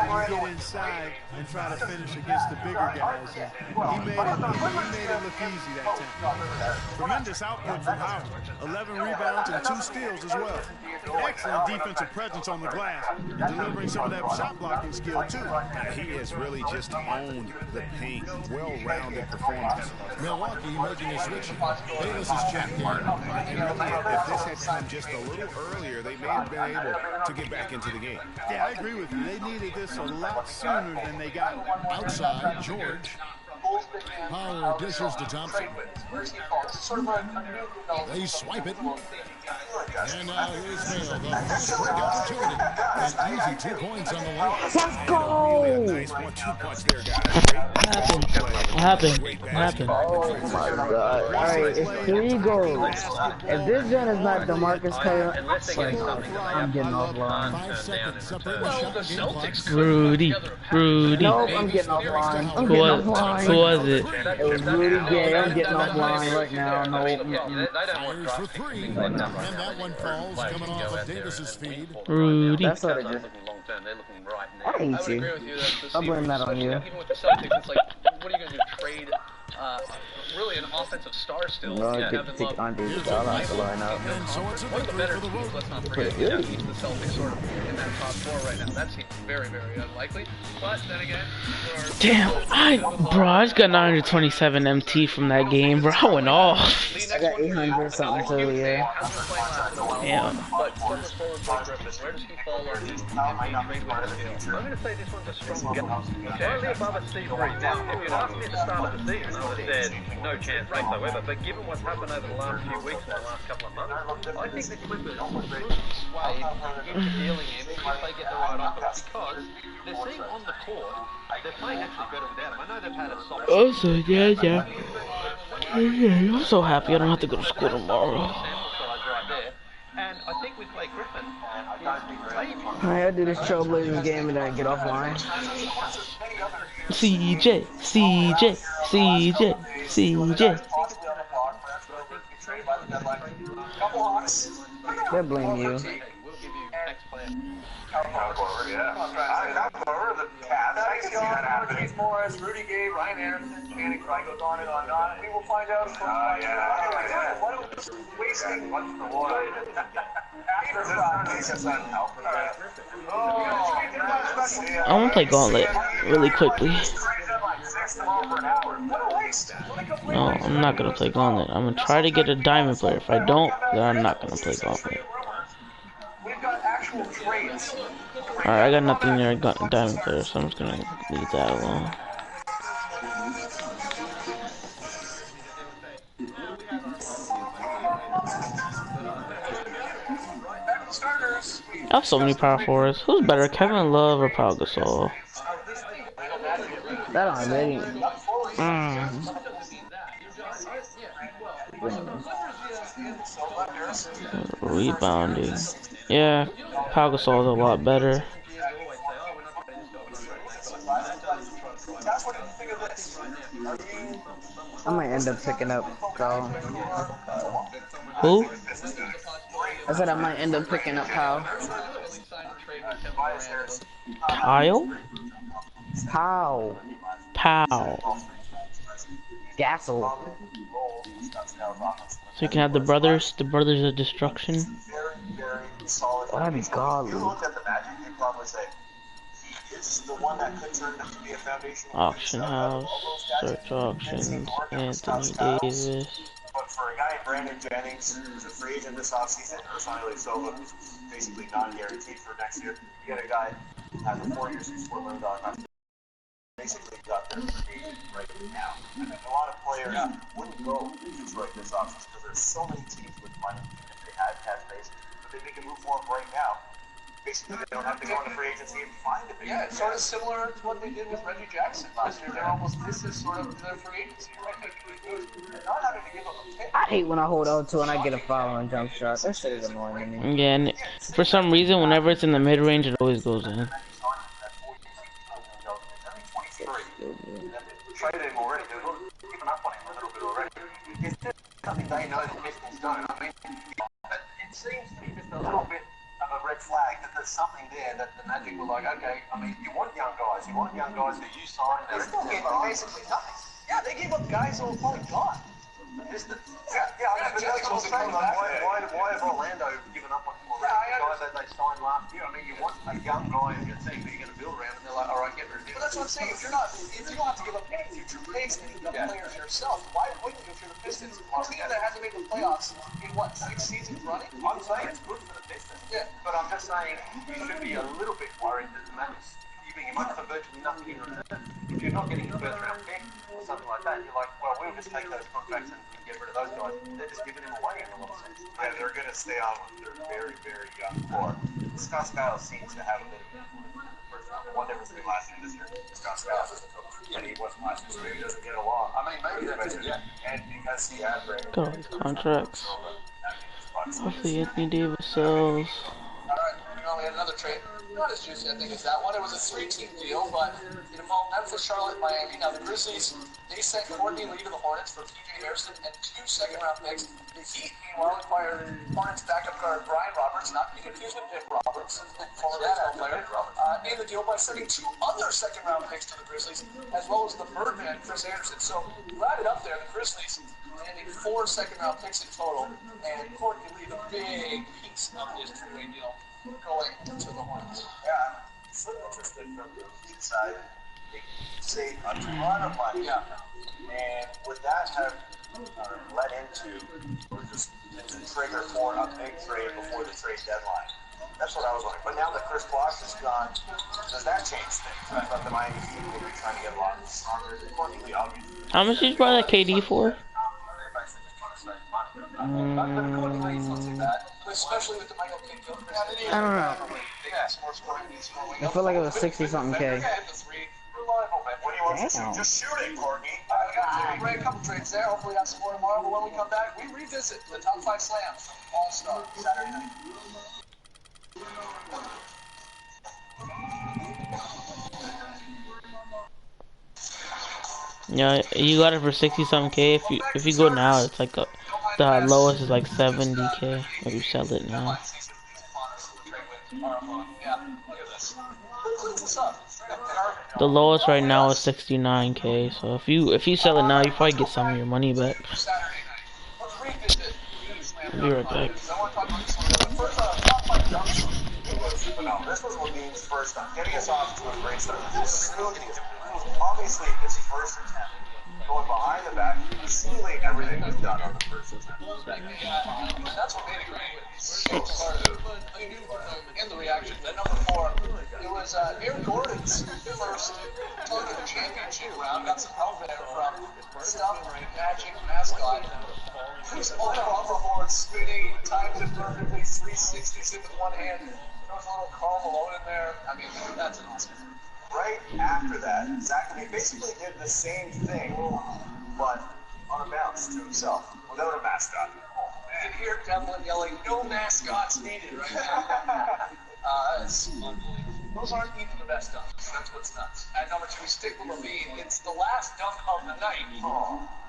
when you get inside and try to finish against the bigger guys. And he made it look easy that time. Tremendous output from Howard. 11 rebounds and 2 steals as well. Excellent defensive presence on the glass and delivering some of that shot blocking skill too. He has really just owned the paint. Well-rounded performance. Milwaukee making a switch. Davis is checked in. And really, if this had come just a little earlier, they may have been able to get back into the game. Yeah, I agree with you. They needed this a lot sooner than they got it. Outside, George. Power dishes to Thompson. They swipe it. And now here's Vail, the first break opportunity. An easy 2 points on the way. Let's go! Nice 1-2 punch there, guys. What happened? What happened? Oh my god. Alright, it's 3 goals. If this gun is not DeMarcus Cousins, I'm getting offline. 5 seconds separate the shot and game clock. Rudy. Nope, I'm getting offline. I'm Who getting was, offline. who was it? It was Rudy Gay. I'm getting offline right now. No. Fires for 3. And that one falls coming off of Davis's feed. Rudy. That's what it is. I hate you. I'll blame that on you. Even with the Celtics, it's like, what are you going to do? Trade really an offensive star still? No, Yeah, I get to take Andre Iguodala out the lineup. one of the better teams, let's not forget. Yeah, the Celtics sort of in that top 4 right now. That seems very, very unlikely. But then again, Damn, bro, I just got 927 MT from that game, bro. I went off. I got 800 something too, yeah. Damn. But Clippers forward Blake Griffin, where does he fall on the NBA trade scale? I'm going to say this one's a strong game. Slightly above a C3. Now, if you'd asked me at the start of the season, I would have said no chance whatsoever. But given what's happened over the last few weeks and the last couple of months, I think the Clippers could sway into dealing him if they get the right offer. Because they're seeing on the court, they're playing actually better without him. I know they've had a solid... Also, yeah. I'm so happy I don't have to go to school tomorrow. And I think with Blake Griffin, Alright, I'll do this Trailblazers game and then get offline. CJ. They blame you. Morris, Rudy Gay, Ryan Anderson, Channing Frye goes on and on and on. We will find out. What was wasting? What's the water? I want to play Gauntlet really quickly. No, I'm not going to play Gauntlet. I'm going to try to get a diamond player. If I don't, then I'm not going to play Gauntlet. Alright, I got nothing near a diamond player, so I'm just going to leave that alone. I have so many power forwards. Who's better, Kevin Love or Pau Gasol? That already. Rebounding. Yeah, Pau Gasol is a lot better. I might end up picking up Kyle. Who? I said I might end up picking up Kyle. Kyle? Pow. Gassel. So you can have the brothers of destruction. Oh, that'd be godly. Auction house, search auctions, Anthony Davis. But for a guy, Brandon Jennings, who's a free agent this offseason, or Sonny Silva, who's basically non-guaranteed for next year, you get a guy after 4 years who's $4 million contract. Basically got their free agent right now. And a lot of players wouldn't go to Detroit this offseason because there's so many teams with money, even if they had cap space, but they make a move for them right now. Basically, they don't have to go into free agency and find a big Yeah, it's sort of similar to what they did with Reggie Jackson last year. They're almost, this is sort of their free agency, right? Not having to give up a pick. I hate when I hold out to and I get a foul on jump shot. That shit is annoying to me. Yeah, and for some reason, whenever it's in the mid range, it always goes in. Traded him already. They've given up on him a little bit already. It's just something they know the Pistons don't. I mean, it seems to be just a little bit of a red flag that there's something there that the Magic were like, okay, I mean, you want young guys that you sign. They still get basically nothing. Yeah, they gave up guys who were probably gone. Why have Orlando given up on him already? The guy that they signed last year. I mean, you want a young guy in your team that you're going to build around, and they're like, all right, get rid of him. But that's what I'm saying. If you don't have to give up any future picks and young players yourself, why wouldn't you if you're the Pistons? A team that hasn't made the playoffs in what, 6 seasons running? I'm saying it's good for the Pistons. Yeah. But I'm just saying you should be a little bit worried that the Magic, you might have virtually nothing in return. If you're not getting a first round pick or something like want to just take those contracts and get rid of those guys. They're just giving them away in a lot of sense. Yeah, they're going to stay on with their very, very young core. Scott Skiles seems to have a bit of one difference between last year and this year. Scott Skiles is the coach, and he wasn't last year, so he doesn't get along. I mean, maybe that's it, yeah. And because he had Brandon. Got all these contracts. Hopefully Anthony Davis sells. Alright, we had another trade. Not as juicy, I think, as that one. It was a 3-team deal, but it involved Memphis, Charlotte, Miami. Now, the Grizzlies, they sent Courtney Lee to the Hornets for P.J. Harrison and 2 second-round picks. The Heat, meanwhile, acquired Hornets backup guard Brian Roberts, not to be confused with Dick Roberts, former baseball player, in the deal by sending 2 other second-round picks to the Grizzlies, as well as the Birdman, Chris Anderson. So, right it up there, the Grizzlies landing 4 second-round picks in total, and Courtney Lee, the big piece of this two-way deal, going to the Hornets. Yeah, so interested from the Heat side. They save a ton of money. Yeah. And would that have led into, or just into the trigger for a big trade before the trade deadline? That's what I was wondering. But now that Chris Bosh is gone, does that change things? I thought the Miami Heat would be trying to get a lot stronger. Courtney Lee, obviously. How much did you buy that KD for? Especially with the Michael King Gilchrist. I don't know. I feel like it was 60-something K. Damn. Just shoot it, Courtney. A couple trades there. Hopefully, got some more tomorrow. But when we come back, we revisit the top 5 slams All-Star Saturday night. Yeah, you got it for 60-something K. If you go now, it's like the lowest is like 70K. If you sell it now. The lowest right now is 69K. So if you sell it now, you probably get some of your money back. I'll be right back. This was Levine's first time, getting us off to a great start. Obviously, his first attempt, going behind the back, sealing everything was done on the first attempt. That's what made it great. In the reaction, at number 4, it was Aaron Gordon's first target championship round. Got some help there from Stuff Magic mascot. He's on the board, spinning, timed it perfectly, 360s in with one hand. There's a little Karl Malone in there. I mean, that's an awesome. Right after that, Zachary basically did the same thing, but on a bounce to himself, without a mascot. And here, Devlin yelling, "No mascots needed," right now. It's unbelievable. Those aren't even the best dunks. That's what's nuts. At number 2, stick with Levine. It's the last dunk of the night.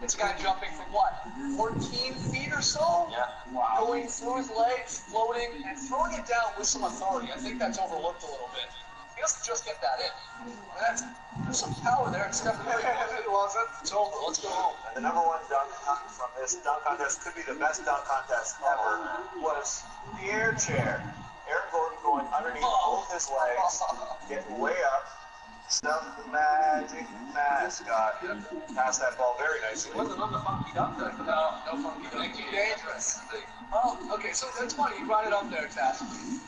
It's a guy jumping from what, 14 feet or so? Yeah. Wow. Going through his legs, floating, and throwing it down with some authority. I think that's overlooked a little bit. He doesn't just get that in. There's some power there. It's definitely it's over. Let's go home. And the number 1 dunk from this dunk contest, could be the best dunk contest ever, was the air chair. Aaron Gordon going underneath both his legs, getting way up. Stuff the Magic mascot. Passed that ball very nicely. It wasn't on the funky dunk there. No funky dunk. Too dangerous. Oh, okay, so that's funny. You brought it up there, Tash.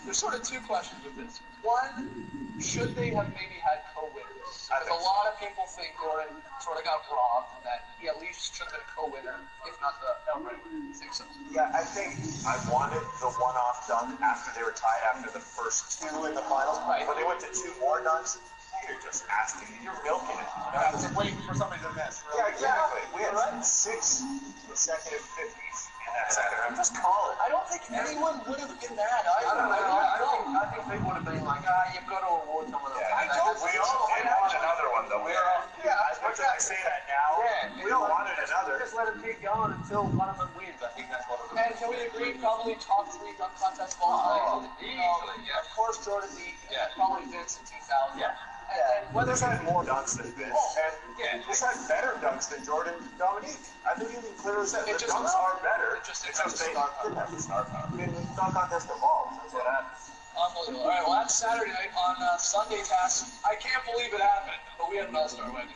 There's sort of 2 questions with this. One, should they have maybe had co-winners? Because a lot of people think Gordon sort of got robbed, and that he at least should have been a co-winner, if not the outright winner. I think so. Yeah, I think I wanted the one-off dunk after they were tied after the first 2 in the finals. Right. When they went to 2 more dunks, you're just asking, you're milking it. Just waiting for somebody to miss. Really. Yeah, exactly. We had 6 consecutive 50s in that second round. Just call it. I don't think anyone would have been mad either. I think they would have been like, you've got to award someone else. I don't think we all did want another one, though. As much as I say that now, we all wanted another. Just let them keep going until one of them wins. I think that's what it was. And can we agree, probably top 3 dunk contest of all time? Of course, Jordan Lee, and probably Vince in 2000. Yeah. And Weathers had more dunks than Vince, and this had better dunks than Jordan Dominique. I think you can clearly say the dunks are better. It's just they didn't have the star power. I mean, the dunk contest evolved. That's what happened. Unbelievable. All right, well, that's Saturday night on Sunday, Tass. I can't believe it happened, but we had an all-star wedding.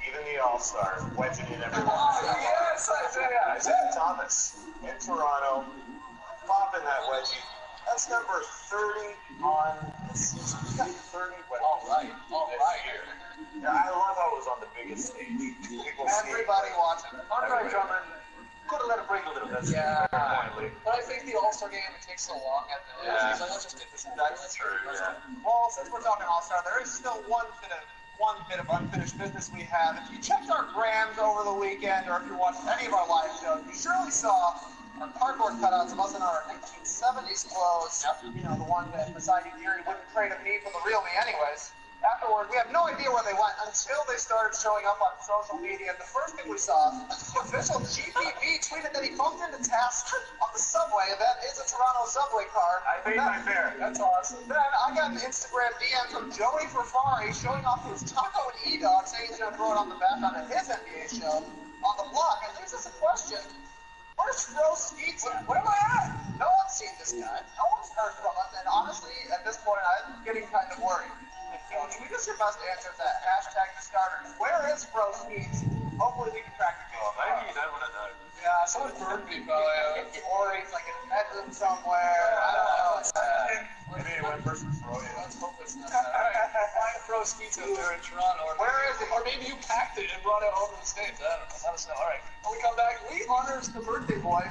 Even the all-stars, wedging in everyone. Yes, Isaiah Thomas in Toronto, popping that wedgie. That's number 30 on the season. He got 30 wins. All right. Yeah, I love how it was on the biggest stage. Everybody watching. Andre Drummond could have let it break a little bit. Yeah. But I think the All-Star game, it takes so long at the end. He's like, let's just get this. That's true, yeah. Well, since we're talking All-Star, there is still one bit of unfinished business we have. If you checked our grams over the weekend, or if you watched any of our live shows, you surely saw our cardboard cutouts of us in our 1970s clothes. You know, the one that Poseidon Fury wouldn't trade of me for the real me anyways. Afterward, we have no idea where they went until they started showing up on social media. And the first thing we saw, the official GPP tweeted that he bumped into Tess on the subway, and that is a Toronto subway card. I paid my fare. That's awesome. Then I got an Instagram DM from Joey Ferrari showing off his taco and E-Dog, saying he's going to throw it on the back on his NBA show on the block. And leaves us a question. Where's Fro Skeets at? Where am I at? No one's seen this guy. No one's heard from us. And honestly, at this point, I'm getting kind of worried. Tweet us your best answer to that. Hashtag the starters. Where is Fro Skeets? Hopefully we can track the case. Maybe you don't want to know. Yeah, someone burned me probably. Or he's like in a bedroom somewhere. I don't know. Maybe it went versus Fro. Let's hope it's not that. Alright, find Fro Skeets out there in Toronto. Where is it? Or maybe you packed it and brought it home to the States. I don't know. Let us know. Alright, when we come back, Lee honors the birthday boy.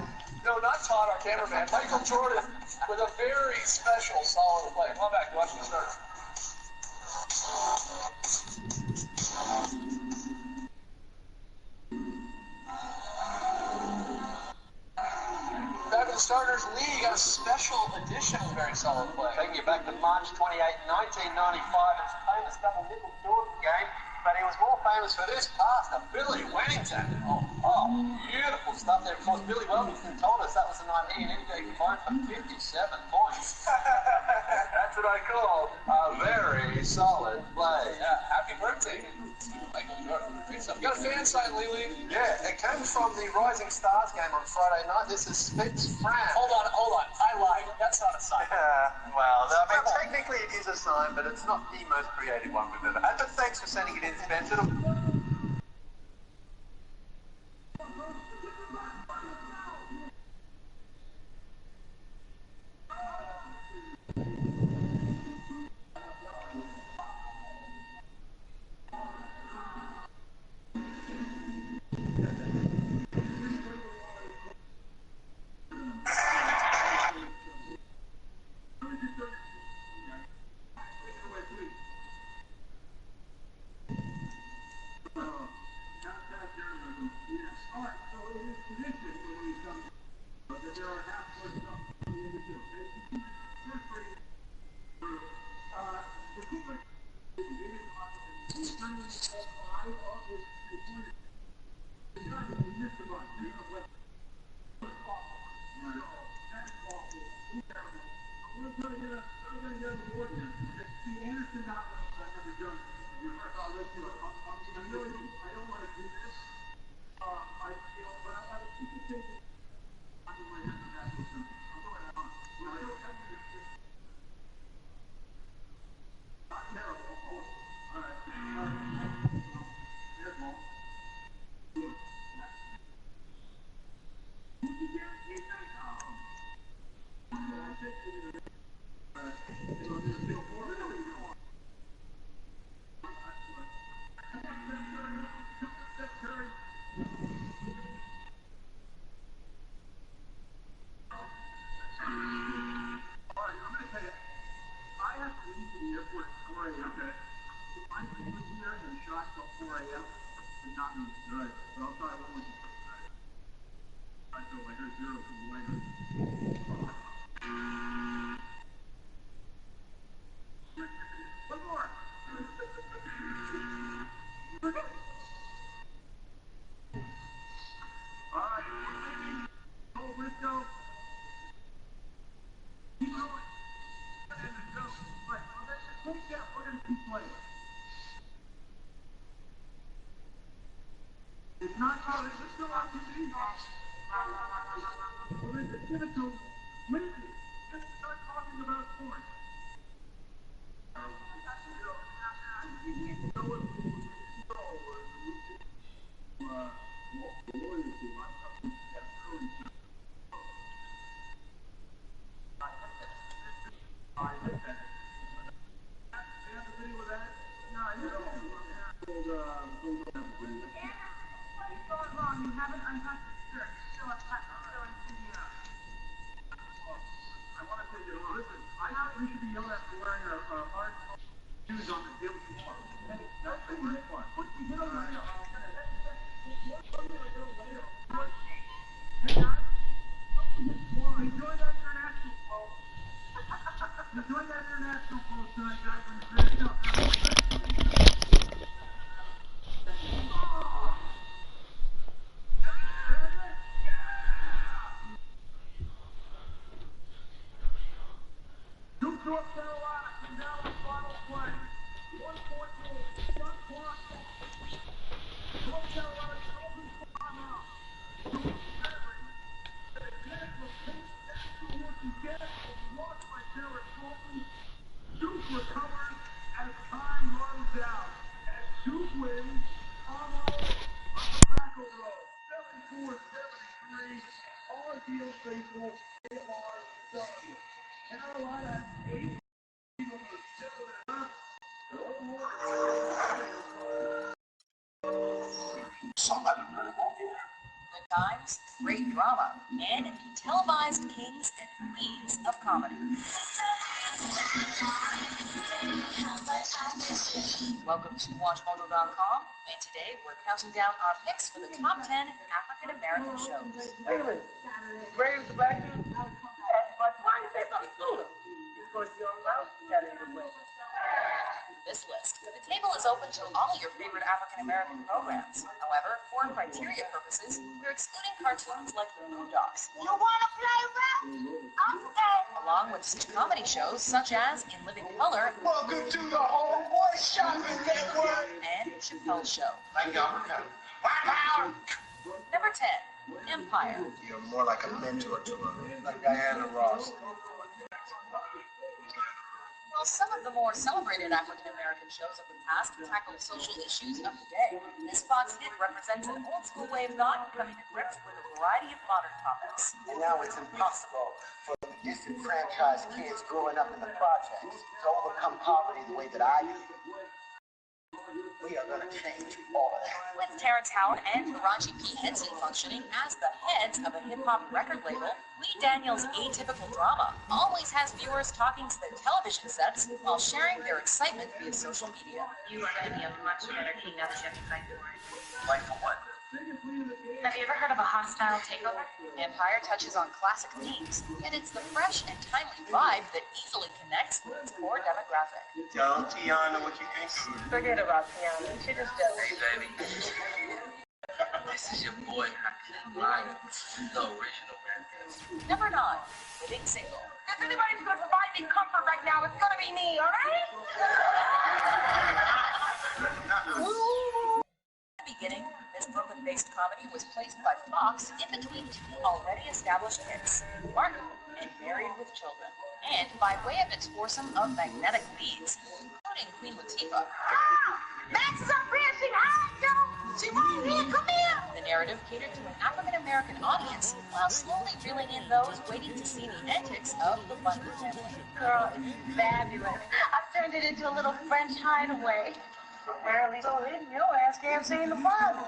No, not Todd, our cameraman. Michael Jordan with a very special solid play. Come on back, watch the start. Back to the starters league, got a special edition of very solid play. Taking you back to March 28, 1995, it's a famous double nickel Jordan game, but he was more famous for this pass to Billy Wennington. Oh, beautiful stuff there. Of course, Billy Wellington told us that was the night he and MJ combined for 57 points. That's what I call a very solid play. Yeah, happy birthday, Michael Jordan. Great stuff. You got a fan sign, Lily? Yeah, it came from the Rising Stars game on Friday night. This is Spitz Fran. Hold on. I lied. That's not a sign. Yeah, well, I mean, technically it is a sign, but it's not the most creative one we've ever had. But thanks for sending it in, Spencer. Good times, great drama, and the televised kings and queens of comedy. Welcome to WatchMojo.com, and today we're counting down our picks for the top 10 African American shows. Ready to back to? Why you say something sooner? Because you're allowed to get it away. This list. The table is open to all your favorite African American programs. However, for criteria purposes, we're excluding cartoons like the Boondocks. You wanna play rap? Okay. Along with such comedy shows such as In Living Color. Welcome to the Homeboy Shopping Network. And Chappelle's Show. Thank you. Wow. Number 10, Empire. You're more like a mentor to her, like Diana Ross. While some of the more celebrated African American shows of the past tackle social issues of the day, this Fox hit represents an old school way of thought coming to grips with a variety of modern topics. And now it's impossible for the disenfranchised kids growing up in the projects to overcome poverty the way that I did. We are going to change all of that. With Terrence Howard and Taraji P. Henson functioning as the heads of a hip-hop record label, Lee Daniels' atypical drama always has viewers talking to their television sets while sharing their excitement via social media. You are going to be a much better king now that you have to fight for it. Fight for what? Have you ever heard of a hostile takeover? Empire touches on classic themes, and it's the fresh and timely vibe that easily connects with its core demographic. Tell Tiana what you think. Forget about Tiana. She just does. Hey, baby. This is your boy, Hakeem Ryan, the original man. Number 9, Living Single. If anybody's going to provide me comfort right now, it's going to be me, alright? At the beginning, this Brooklyn-based comedy was placed by Fox in between two already established hits, Martin and Married with Children, and by way of its foursome of magnetic leads, including Queen Latifah. Max is up here, she hot, yo! She right here, come here! The narrative catered to an African-American audience, while slowly reeling in those waiting to see the antics of the Bundy family. Girl, it's fabulous. I turned it into a little French hideaway. Apparently so hidden, your ass can't see in the Bible.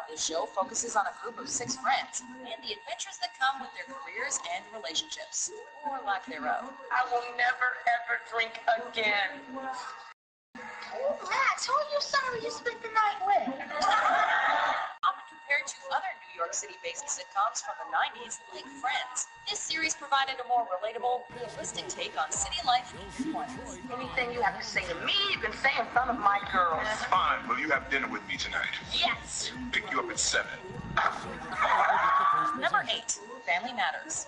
The show focuses on a group of 6 friends and the adventures that come with their careers and relationships, or lack thereof. I will never, ever drink again. Max, who are you sorry you spent the night with? Often compared to other New York City-based sitcoms from the 90s, like Friends, this series provided a more relatable, realistic take on city life and performance. Anything you have to say to me, you can say in front of my girls. Fine. Will you have dinner with me tonight? Yes. Pick you up at 7. Number 8, Family Matters.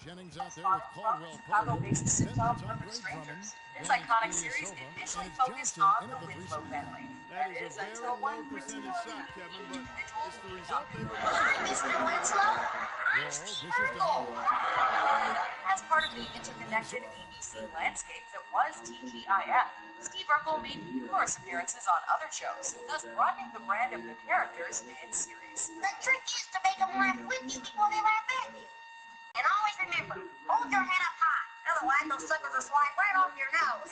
Jennings out there with Caldwell Chicago-based sitcom Perfect Strangers. This iconic series initially focused on the Winslow family. That is until one percentage shot, Kevin, but it's the result they were Mr. Winslow? As part of the interconnected ABC landscape that was TGIF, Steve Urkel made numerous appearances on other shows, thus broadening the brand of the characters and series. The trick is to make them laugh with you before they laugh at you. And always remember, hold your head up high, otherwise those suckers will slide right off your nose.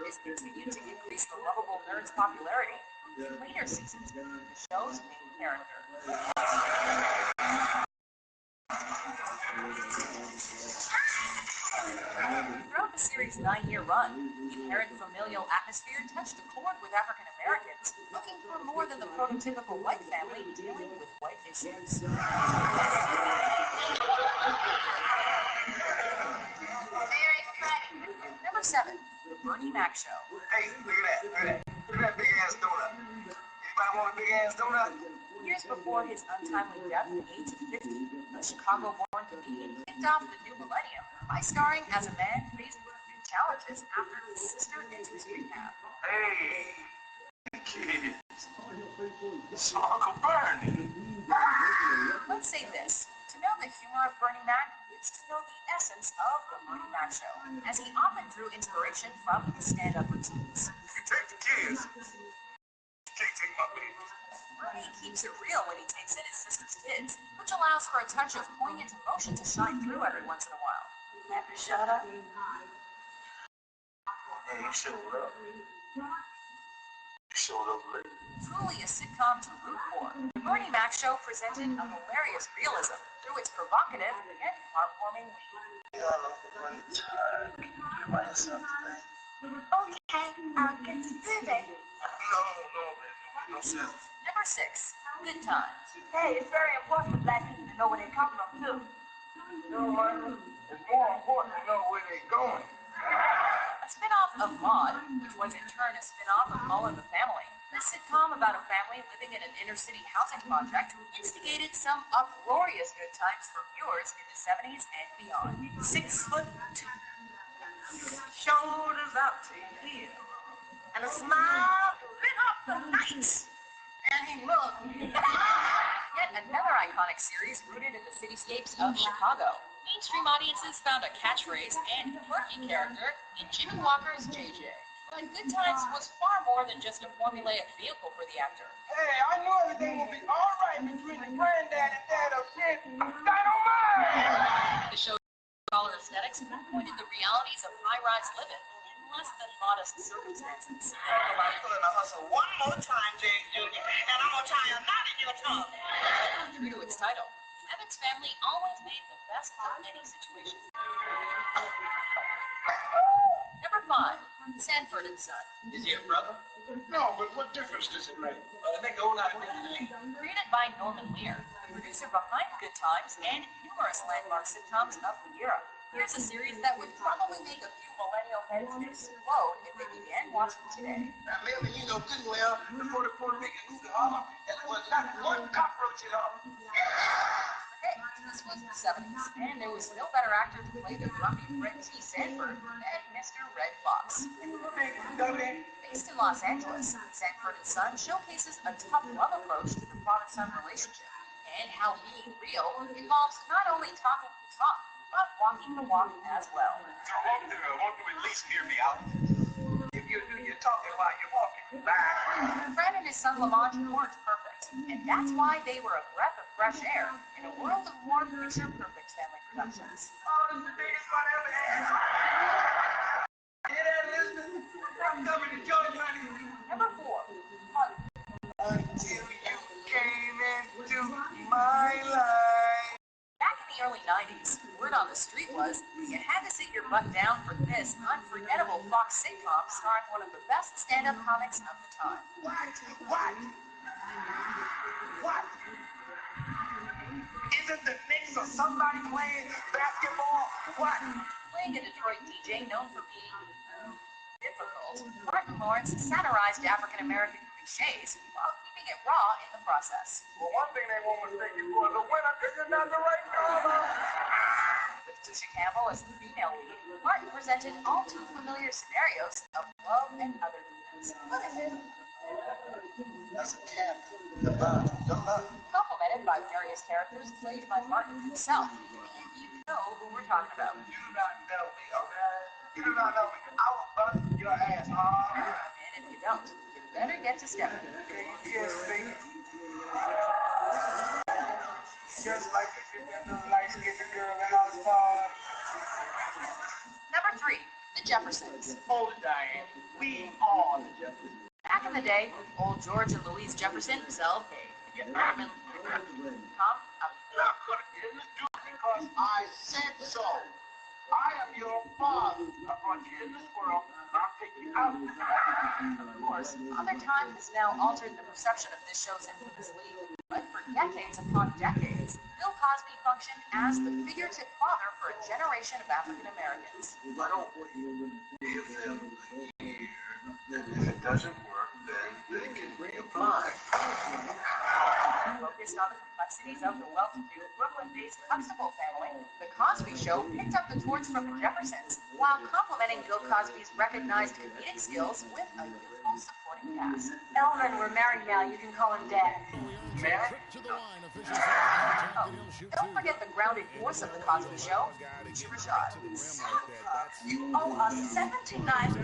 This continued to increase the lovable nerd's popularity. In later seasons, the show's main character. Throughout the series' 9-year run, the inherent familial atmosphere touched a chord with African Americans, looking for more than the prototypical white family dealing with white issues. Number 7, The Bernie Mac Show. Hey, look at that. Look at that. Look at that big ass donut. Anybody want a big ass donut? Years before his untimely death at the age of 50, the Chicago-born comedian kicked off the new millennium by starring as a man faced with new challenges after his sister entered rehab. Hey, kids. It's Uncle Bernie. Let's say this. To know the humor of Bernie Mac is to know the essence of the Bernie Mac Show, as he often drew inspiration from his stand-up routines. You take the kids. You can't take my babies. Rudy keeps it real when he takes in his sister's kids, which allows for a touch of poignant emotion to shine through every once in a while. Have to shut up. Hey, you showed up. You showed up late. Truly a sitcom to root for. The Bernie Mac Show presented a hilarious realism through its provocative and heartwarming lead. Yeah, I'm really tired. Can you do by yourself today? Okay, I'll get to do that. No, baby. No sense. Number 6, Good Times. Hey, it's very important for black people to know where they're coming from, too. No, man. It's more important to know where they're going. A spin-off of Maude, which was in turn a spin-off of All in the Family. This sitcom about a family living in an inner-city housing project instigated some uproarious good times for viewers in the 70s and beyond. 6'2", shoulders out to here, and a smile lit up the night. And he loved me. Yet another iconic series rooted in the cityscapes of Chicago. Mainstream audiences found a catchphrase and quirky character in Jimmy Walker's JJ. But Good Times was far more than just a formulaic vehicle for the actor. Hey, I knew everything would be all right between the granddad and dad of shit. Dynamite! The show's color aesthetics pinpointed the realities of high-rise living in less than modest circumstances. I'm gonna hustle one more time, James Jr., and I'm gonna tie a knot in your tongue. True to its title, Evan's family always made the best of any situation. Number 5, Sanford and Son. Is he a brother? No, but what difference does it make? They make a whole lot of difference. Created by Norman Lear, the producer behind Good Times and numerous landmark sitcoms of the era. Here's a series that would probably make a few millennial heads explode if they began watching today. Now, maybe you know good well before the Puerto Rican moved to Harlem, and there was not one cockroach at all. Okay, this was the 70s, and there was no better actor to play the grumpy Fred T. Sanford than Mr. Red Fox. Based in Los Angeles, Sanford and Son showcases a tough love approach to the father-son relationship, and how being real involves not only talking the talk, but walking the walk as well. Won't you at least hear me out? If you do your talking while you're walking. Fred and his son Lamont weren't perfect, and that's why they were a breath of fresh air in a world of more picture-perfect family productions. Oh, this is the biggest one I ever had. Hear that, listener? I'm coming to join honey. Number 4, Until you came into my life. Back in the early 90s, word on the street was that you had to sit your butt down for this unforgettable Fox sitcom starring one of the best stand-up comics of the time. What? Isn't the Knicks or somebody playing basketball? What? Playing a Detroit DJ known for being difficult, Martin Lawrence satirized African-American cliches while keeping it raw in the process. Well, one thing they won't mistake you for is a winner because you're not the right color. With Tisha Campbell as the female lead, Martin presented all too familiar scenarios of love and other demons. That's a cat. Complemented by various characters played by Martin himself. And you know who we're talking about. You do not know me, okay? You do not know me. I will bust your ass hard. And if you don't, you better get to stepping. Can you kiss me? Just like you did that little light-skinned girl in our star. Number 3, The Jeffersons. Hold it, Diane. We are the Jeffersons. Back in the day, old George and Louise Jefferson himself, Norman Not gonna get in this dude because I said so. I am your father. I brought you in this world, and I'll take you out. Of course, Other Time has now altered the perception of this show's infamous lead, but for decades upon decades, Bill Cosby functioned as the figurative father for a generation of African Americans. I don't want you to give them a year. If it doesn't work, then they can reapply. Focused on the complexities of the well-to-do Brooklyn-based Huxtable family, The Cosby Show picked up the torch from the Jeffersons, while complementing Bill Cosby's recognized comedic skills with a youthful supporting supporting cast. Elvin, we're married now. You can call him Dad. Married? Oh, don't forget the grounded force of the Cosby Show, Alicia Rashad. You owe us $79,600.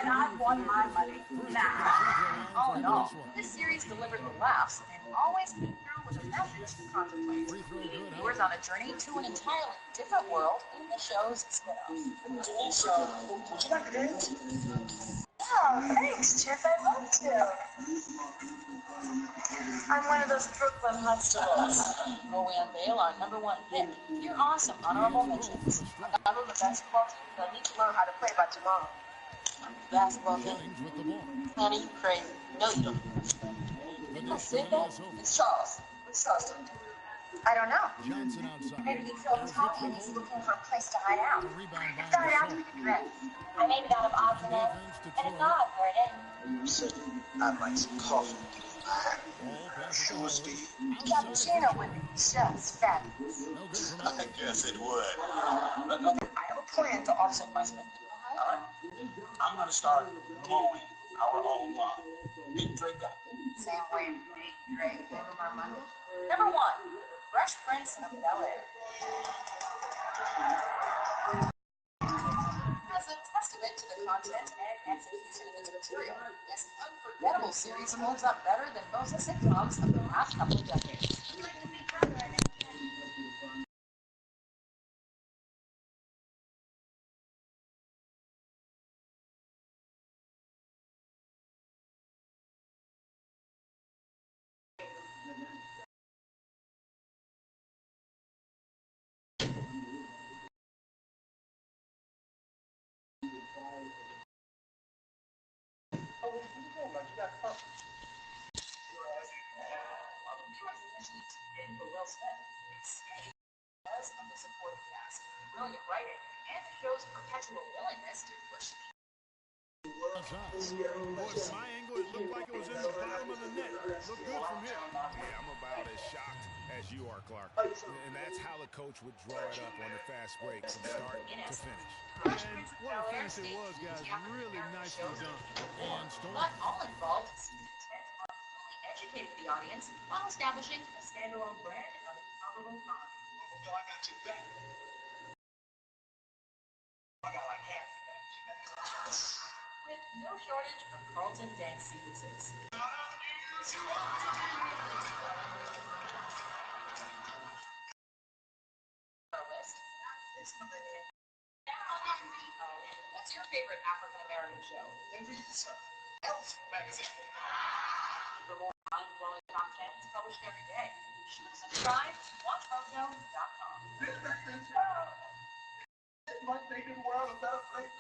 And I want my money now. All in all, this series delivered the laughs and always came through with a message to contemplate, leading viewers on a journey to an entirely different world in the show's spin-off. Denise, would you like a drink? Yeah, thanks, Chip. I'd love to. I'm one of those Brooklyn Huxtables. Where we unveil our #1 pick. Your awesome honorable mentions. I'm on the basketball team, but I need to learn how to play by tomorrow. Basketball team. Honey, you crazy. No, you don't. Who said that? It's Charles. What's Charles doing? I don't know. Maybe he killed Tommy and he's looking for a place to hide out. I thought it out to be dressed. I made it out of odds and ends, and it's not for it ends. So, I'd like some coffee. Sure, Steve. Cappuccino would be just fabulous. I guess it would. I have a plan to offset my spending. Alright? I'm gonna start mowing our own lawn. Big Drake got it. Same way Big Dre gave him our money. #1, Fresh Prince of Bel-Air. As a testament to the content and execution of its material, this unforgettable series holds up better than most sitcoms of the past couple of decades. Because of the supporting cast, brilliant writing, and the show's perpetual willingness to push Boy, from my angle, it looked like it was in the bottom of the net. Looked good from here. Yeah, I'm about as shocked as you are, Clark. And that's how the coach would draw it up on the fast break from start to finish. And what a finish it was, guys. Really nicely done. But all involved seemed intent on fully educating the audience while establishing a standalone brand of incomparable comedy. No, I got you back. I got like half With no shortage of Carlton dance sequences. Our list. What's your favorite African American show? Elf magazine. For more mind-blowing content, it's published every day. Be sure to subscribe to WatchMojo.com. It might make the world a better place.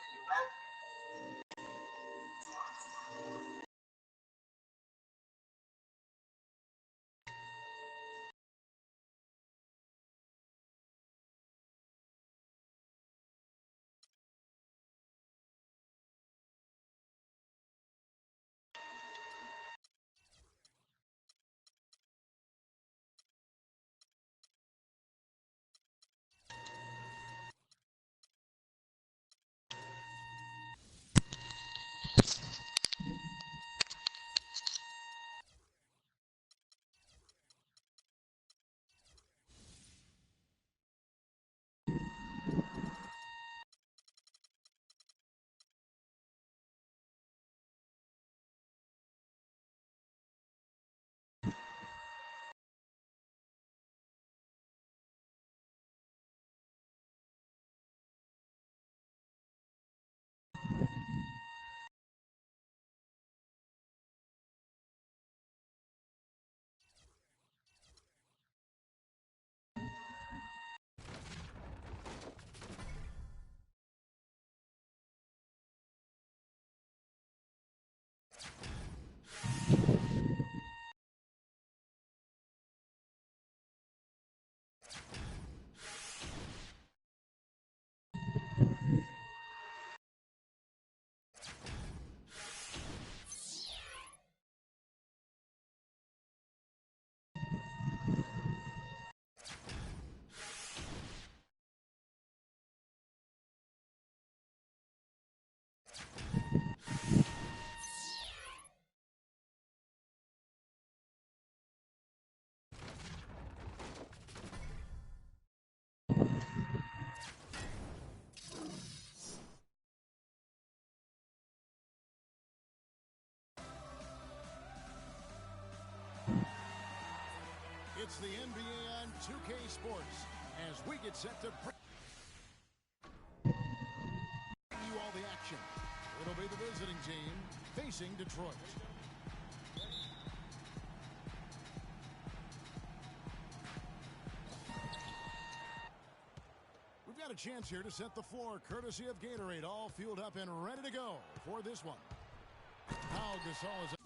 It's the NBA on 2K Sports as we get set to bring you all the action. It'll be the visiting team facing Detroit. We've got a chance here to set the floor courtesy of Gatorade, all fueled up and ready to go for this one. Pau Gasol is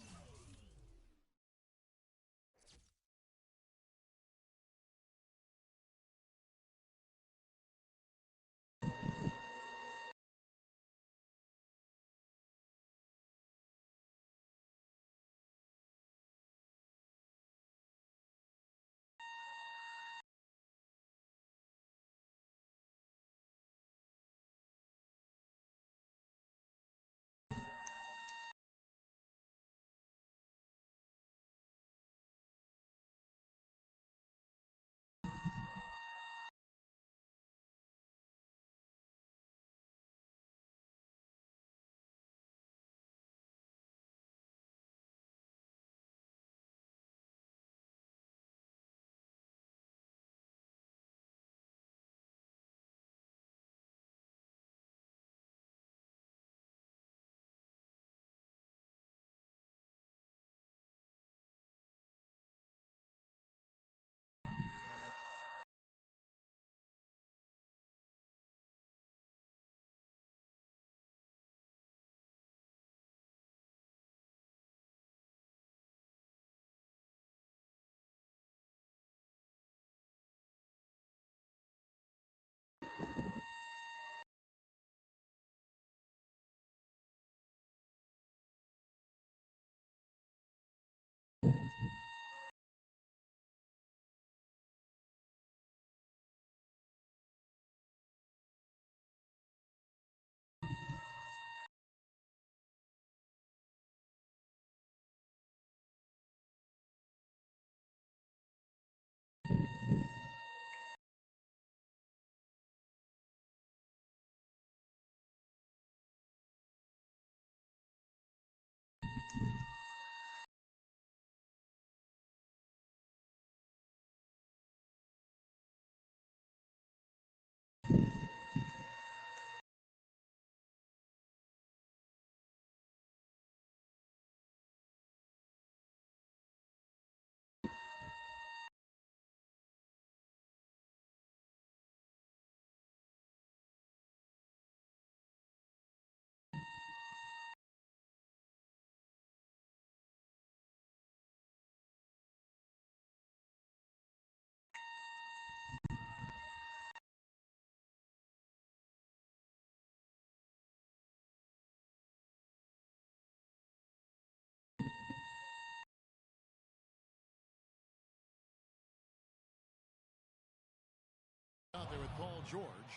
out there with Paul George.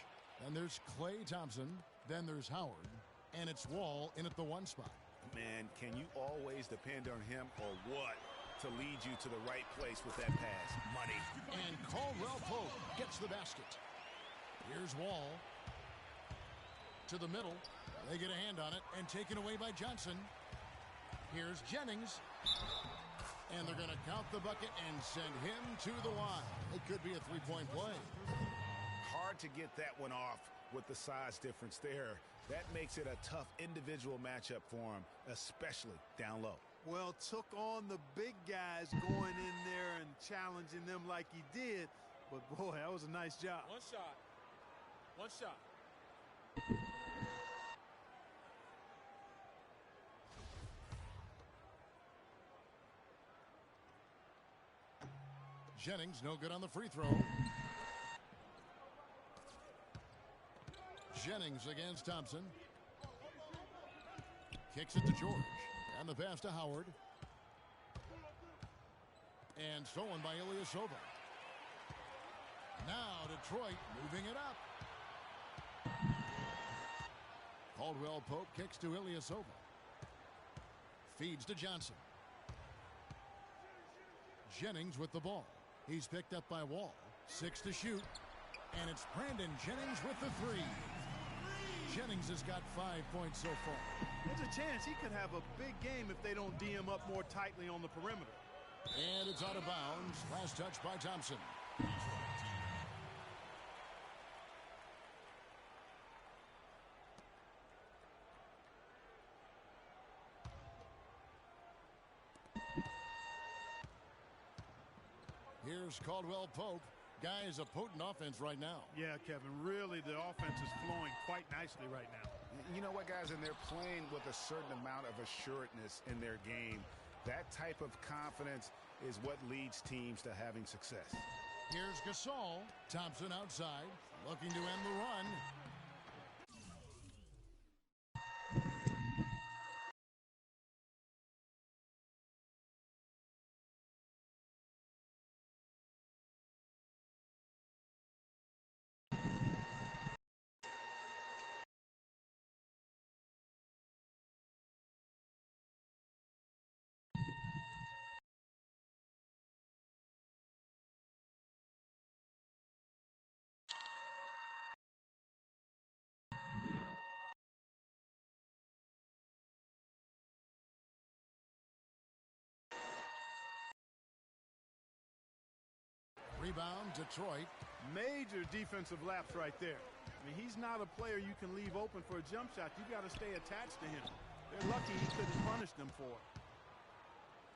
And there's Klay Thompson. Then there's Howard. And it's Wall in at the one spot. Man, can you always depend on him or what to lead you to the right place with that pass? Money. And Caldwell Pope gets the basket. Here's Wall. To the middle. They get a hand on it and taken away by Johnson. Here's Jennings. And they're going to count the bucket and send him to the line. It could be a three-point play. Hard to get that one off with the size difference there. That makes it a tough individual matchup for him, especially down low. Well, took on the big guys going in there and challenging them like he did. But, boy, that was a nice job. One shot. One shot. Jennings no good on the free throw. Jennings against Thompson. Kicks it to George. And the pass to Howard. And stolen by Ilyasova. Now Detroit moving it up. Caldwell Pope kicks to Ilyasova. Feeds to Johnson. Jennings with the ball. He's picked up by Wall. 6 to shoot. And it's Brandon Jennings with the three. Jennings has got 5 points so far. There's a chance he could have a big game if they don't D him up more tightly on the perimeter. And it's out of bounds. Last touch by Thompson. Here's Caldwell Pope. Guy is a potent offense right now. Yeah, Kevin, really the offense is flowing quite nicely right now. You know what, guys, and they're playing with a certain amount of assuredness in their game. That type of confidence is what leads teams to having success. Here's Gasol. Thompson outside, looking to end the run. Rebound, Detroit. Major defensive lapse right there. I mean, he's not a player you can leave open for a jump shot. You got to stay attached to him. They're lucky he couldn't punish them for it.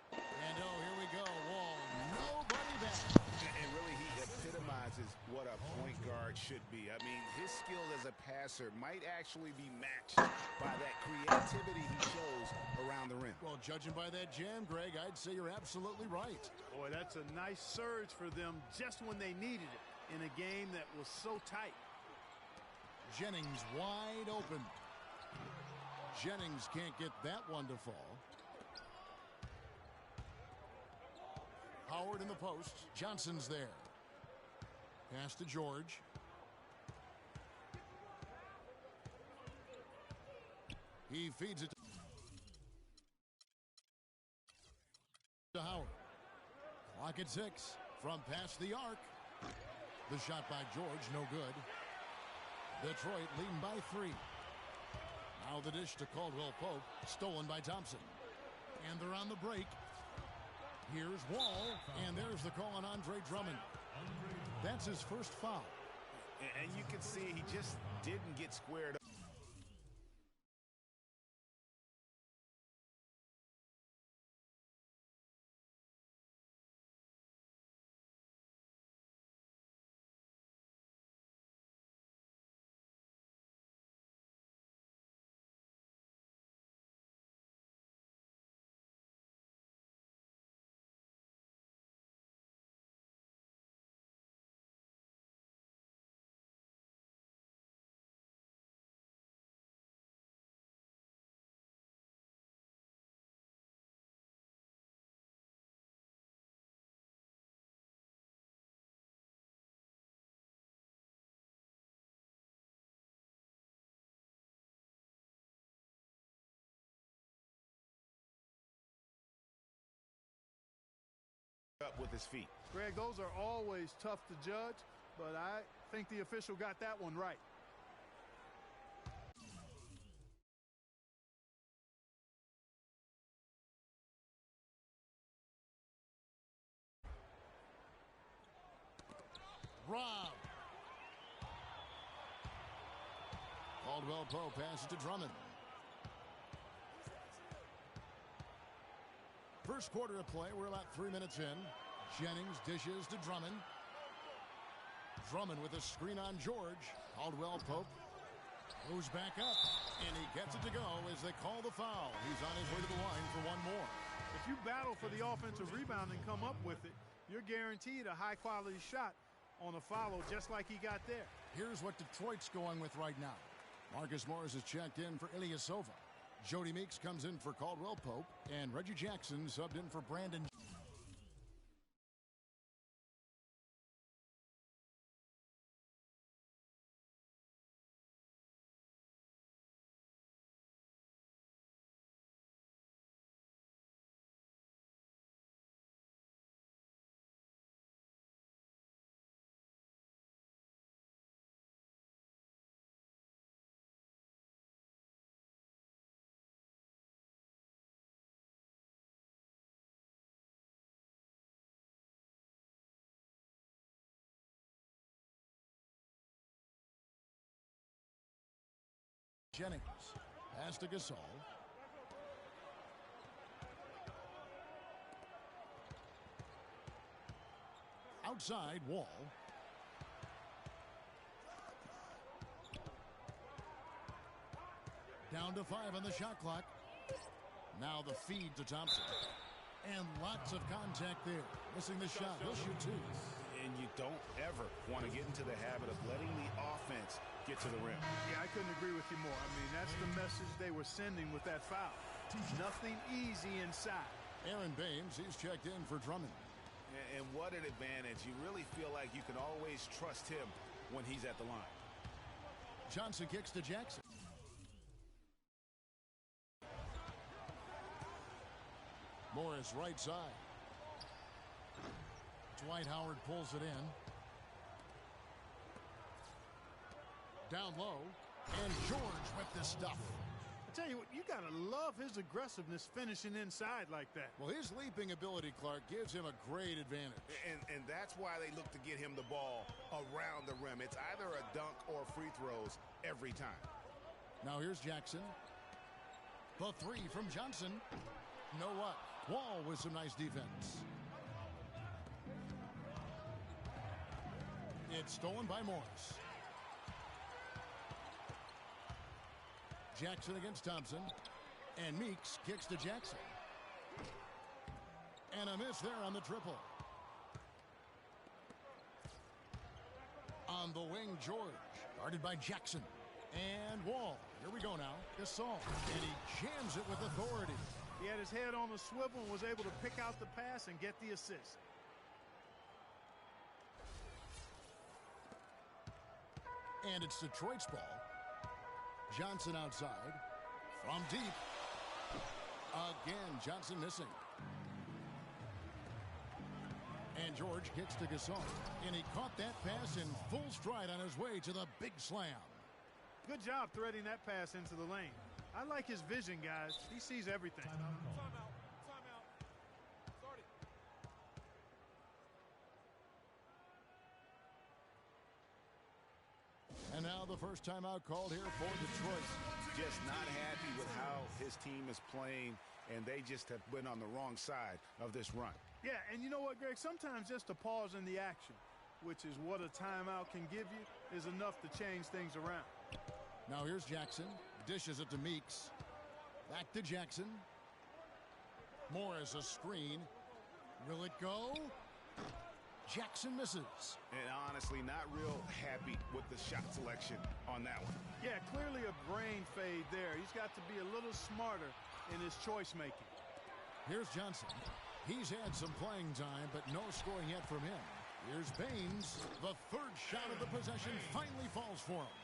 And oh, here we go. Wall, nobody back. And really, he epitomizes what a point guard should be. I mean, his skill as a passer might actually be matched by that creativity he shows around the rim. Well, judging by that jam, Greg, I'd say you're absolutely right. Boy, that's a nice surge for them just when they needed it in a game that was so tight. Jennings wide open. Jennings can't get that one to fall. Howard in the post. Johnson's there. Pass to George. He feeds it to Howard. Clock at 6 from past the arc. The shot by George, no good. Detroit leading by 3. Now the dish to Caldwell Pope, stolen by Thompson. And they're on the break. Here's Wall, and there's the call on Andre Drummond. That's his first foul. And you can see he just didn't get squared up. Up with his feet. Greg, those are always tough to judge, but I think the official got that one right. Rob. Caldwell Pope passes to Drummond. First quarter of play, we're about 3 minutes in. Jennings dishes to Drummond. Drummond with a screen on George. Caldwell Pope moves back up, and he gets it to go as they call the foul. He's on his way to the line for one more. If you battle for the offensive rebound and come up with it, you're guaranteed a high-quality shot on a follow just like he got there. Here's what Detroit's going with right now. Marcus Morris is checked in for Ilyasova. Jody Meeks comes in for Caldwell Pope, and Reggie Jackson subbed in for Brandon. Jennings. Pass to Gasol. Outside, Wall. Down to 5 on the shot clock. Now the feed to Thompson. And lots of contact there. Missing the shot. He'll shoot 2. And you don't ever want to get into the habit of letting the offense get to the rim. Yeah, I couldn't agree with you more. I mean, that's the message they were sending with that foul. Nothing easy inside. Aaron Baines, he's checked in for Drummond. And what an advantage. You really feel like you can always trust him when he's at the line. Johnson kicks to Jackson. Morris right side. Dwight Howard pulls it in. Down low. And George with the stuff. I tell you what, you got to love his aggressiveness finishing inside like that. Well, his leaping ability, Clark, gives him a great advantage. And that's why they look to get him the ball around the rim. It's either a dunk or free throws every time. Now here's Jackson. The 3 from Johnson. No what? Wall with some nice defense. It's stolen by Morris. Jackson against Thompson. And Meeks kicks to Jackson. And a miss there on the triple. On the wing, George. Guarded by Jackson. And Wall. Here we go now. Gasol. And he jams it with authority. He had his head on the swivel and was able to pick out the pass and get the assist. And it's Detroit's ball. Johnson outside. From deep. Again, Johnson missing. And George kicks to Gasol. And he caught that pass in full stride on his way to the big slam. Good job threading that pass into the lane. I like his vision, guys. He sees everything. Timeout. Started. And now the first timeout called here for Detroit. Just not happy with how his team is playing, and they just have been on the wrong side of this run. Yeah, and you know what, Greg? Sometimes just a pause in the action, which is what a timeout can give you, is enough to change things around. Now here's Jackson. Dishes it to Meeks. Back to Jackson. Morris a screen. Will it go? Jackson misses. And honestly, not real happy with the shot selection on that one. Yeah, clearly a brain fade there. He's got to be a little smarter in his choice making. Here's Johnson. He's had some playing time, but no scoring yet from him. Here's Baines. The third shot of the possession finally falls for him.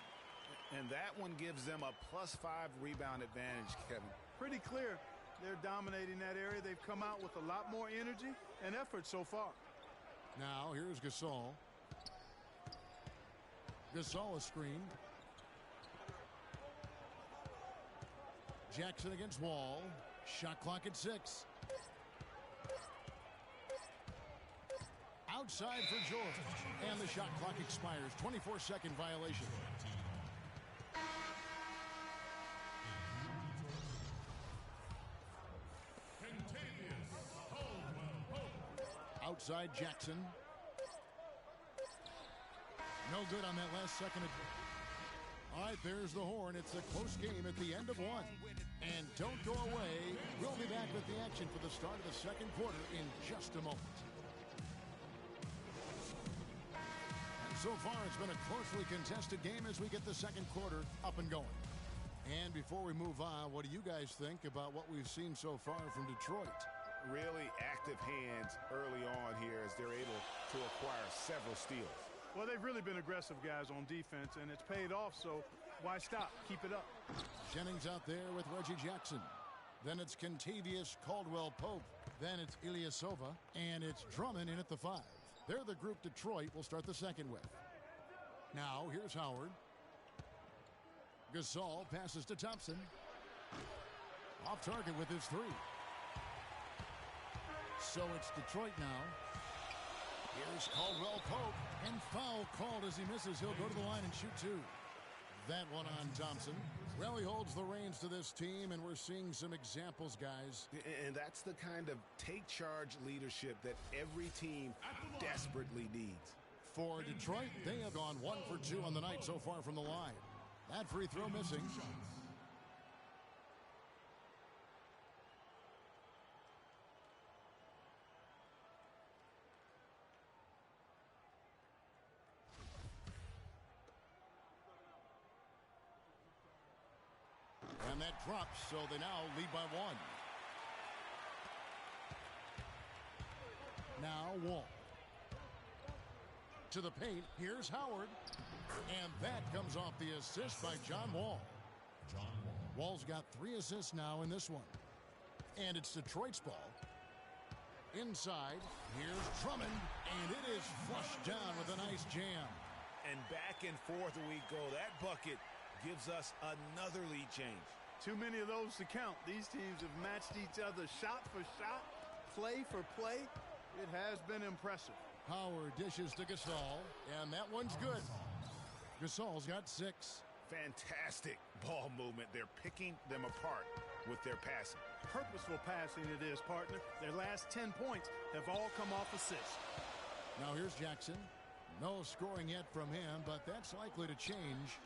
And that one gives them a +5 rebound advantage, Kevin. Pretty clear. They're dominating that area. They've come out with a lot more energy and effort so far. Now here's Gasol. Gasol a screen. Jackson against Wall. Shot clock at 6. Outside for George. And the shot clock expires. 24-second violation. Outside Jackson. No good on that last second. All right, there's the horn. It's a close game at the end of 1. And don't go away. We'll be back with the action for the start of the second quarter in just a moment. And so far, it's been a closely contested game as we get the second quarter up and going. And before we move on, what do you guys think about what we've seen so far from Detroit? Really active hands early on here as they're able to acquire several steals. Well, they've really been aggressive guys on defense, and it's paid off, so why stop? Keep it up. Jennings out there with Reggie Jackson. Then it's Kentavious Caldwell-Pope. Then it's Ilyasova, and it's Drummond in at the 5. They're the group Detroit will start the second with. Now, here's Howard. Gasol passes to Thompson. Off target with his 3. So it's Detroit now. Here's Caldwell-Pope, and foul called as he misses. He'll go to the line and shoot 2. That one on Thompson. Well, he holds the reins to this team, and we're seeing some examples, guys. And that's the kind of take-charge leadership that every team desperately needs. For Detroit, they have gone 1 for 2 on the night so far from the line. That free throw missing. And that drops, so they now lead by 1. Now Wall. To the paint, here's Howard. And that comes off the assist by John Wall. Wall's got 3 assists now in this one. And it's Detroit's ball. Inside, here's Drummond, and it is flushed down with a nice jam. And back and forth we go. That bucket gives us another lead change. Too many of those to count. These teams have matched each other shot for shot, play for play. It has been impressive. Howard dishes to Gasol, and that one's good. Gasol's got 6. Fantastic ball movement. They're picking them apart with their passing. Purposeful passing it is, partner. Their last 10 points have all come off assists. Now here's Jackson. No scoring yet from him, but that's likely to change.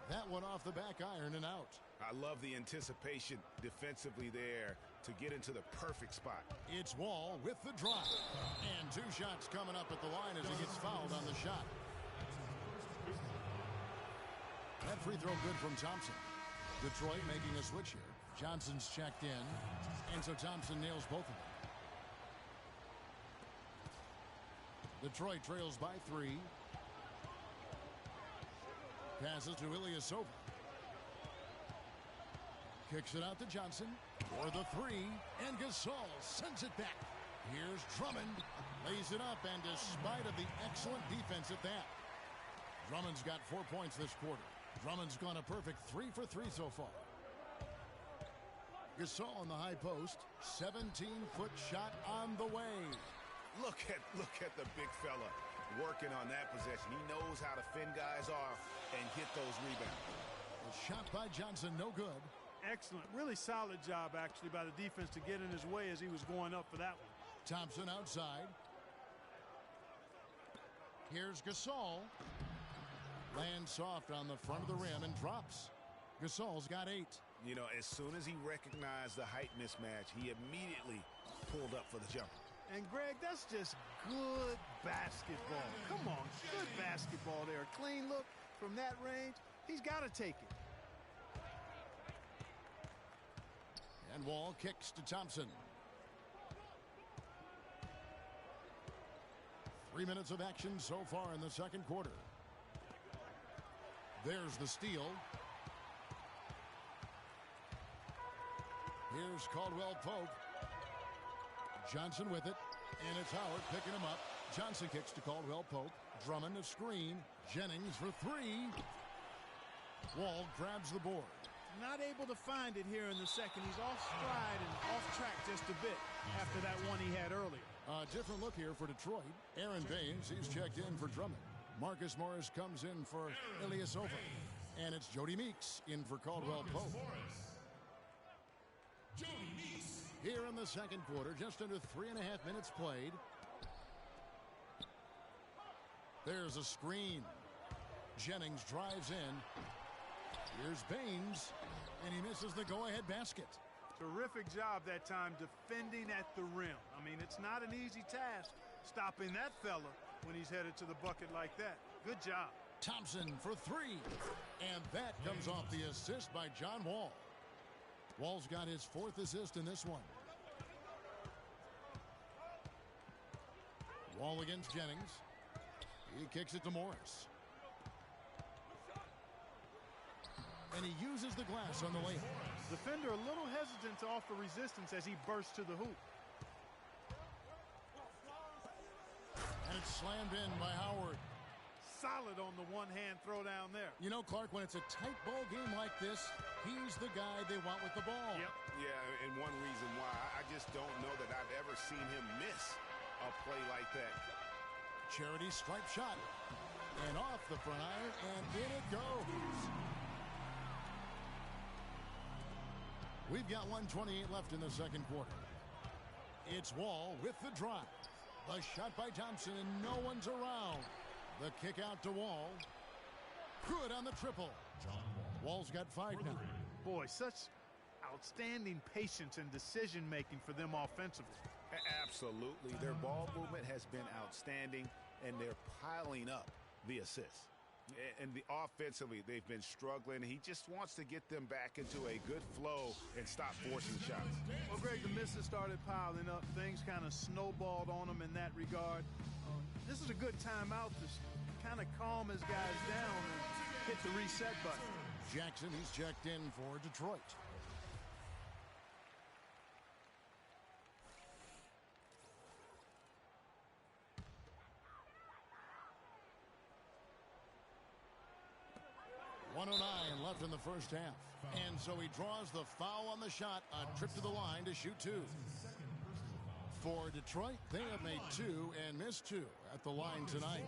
That one off the back iron and out. I love the anticipation defensively there to get into the perfect spot. It's Wall with the drive. And 2 shots coming up at the line as he gets fouled on the shot. That free throw good from Thompson. Detroit making a switch here. Johnson's checked in. And so Thompson nails both of them. Detroit trails by 3. Passes to Ilyasova. Kicks it out to Johnson for the 3. And Gasol sends it back. Here's Drummond. Lays it up, and despite of the excellent defense at that, Drummond's got 4 points this quarter. Drummond's gone a perfect 3 for 3 so far. Gasol on the high post. 17-foot shot on the way. Look at the big fella working on that possession. He knows how to fend guys off and hit those rebounds. A shot by Johnson, no good. Excellent. Really solid job, actually, by the defense to get in his way as he was going up for that one. Thompson outside. Here's Gasol. Lands soft on the front of the rim and drops. Gasol's got 8. You know, as soon as he recognized the height mismatch, he immediately pulled up for the jumper. And, Greg, that's just good basketball. Come on, good basketball there. Clean look from that range. He's got to take it. And Wall kicks to Thompson. 3 minutes of action so far in the second quarter. There's the steal. Here's Caldwell Pope. Johnson with it, and it's Howard picking him up. Johnson kicks to Caldwell Pope. Drummond a screen. Jennings for 3. Wall grabs the board. Not able to find it here in the second. He's off stride and off track just a bit after that one he had earlier. A different look here for Detroit. Aaron Baines, he's checked in for Drummond. Marcus Morris comes in for Ilyasova. And it's Jody Meeks in for Caldwell Pope. Here in the second quarter, just under 3.5 minutes played. There's a screen. Jennings drives in. Here's Baines, and he misses the go-ahead basket. Terrific job that time defending at the rim. I mean, it's not an easy task stopping that fella when he's headed to the bucket like that. Good job. Thompson for 3. And that comes off the assist by John Wall. Wall's got his 4th assist in this one. Wall against Jennings. He kicks it to Morris. And he uses the glass on the layup. Defender a little hesitant to offer resistance as he bursts to the hoop. And it's slammed in by Howard. Solid on the one-hand throw down there. You know, Clark, when it's a tight ball game like this, he's the guy they want with the ball. Yep. Yeah, and one reason why I just don't know that I've ever seen him miss a play like that. Charity stripe shot. And off the front iron, and in it goes. We've got 1:28 left in the second quarter. It's Wall with the drive. The shot by Thompson, and no one's around. The kick out to Wall. Good on the triple. Wall's got 5 now. Boy, such outstanding patience and decision-making for them offensively. Absolutely. Their ball movement has been outstanding, and they're piling up the assists. And offensively, they've been struggling. He just wants to get them back into a good flow and stop forcing shots. Well, Greg, the misses started piling up. Things kind of snowballed on him in that regard. This is a good timeout to kind of calm his guys down and hit the reset button. Jackson, he's checked in for Detroit. .109 left in the first half. And so he draws the foul on the shot, a trip to the line to shoot 2. For Detroit, they have made 2 and missed 2 at the line tonight.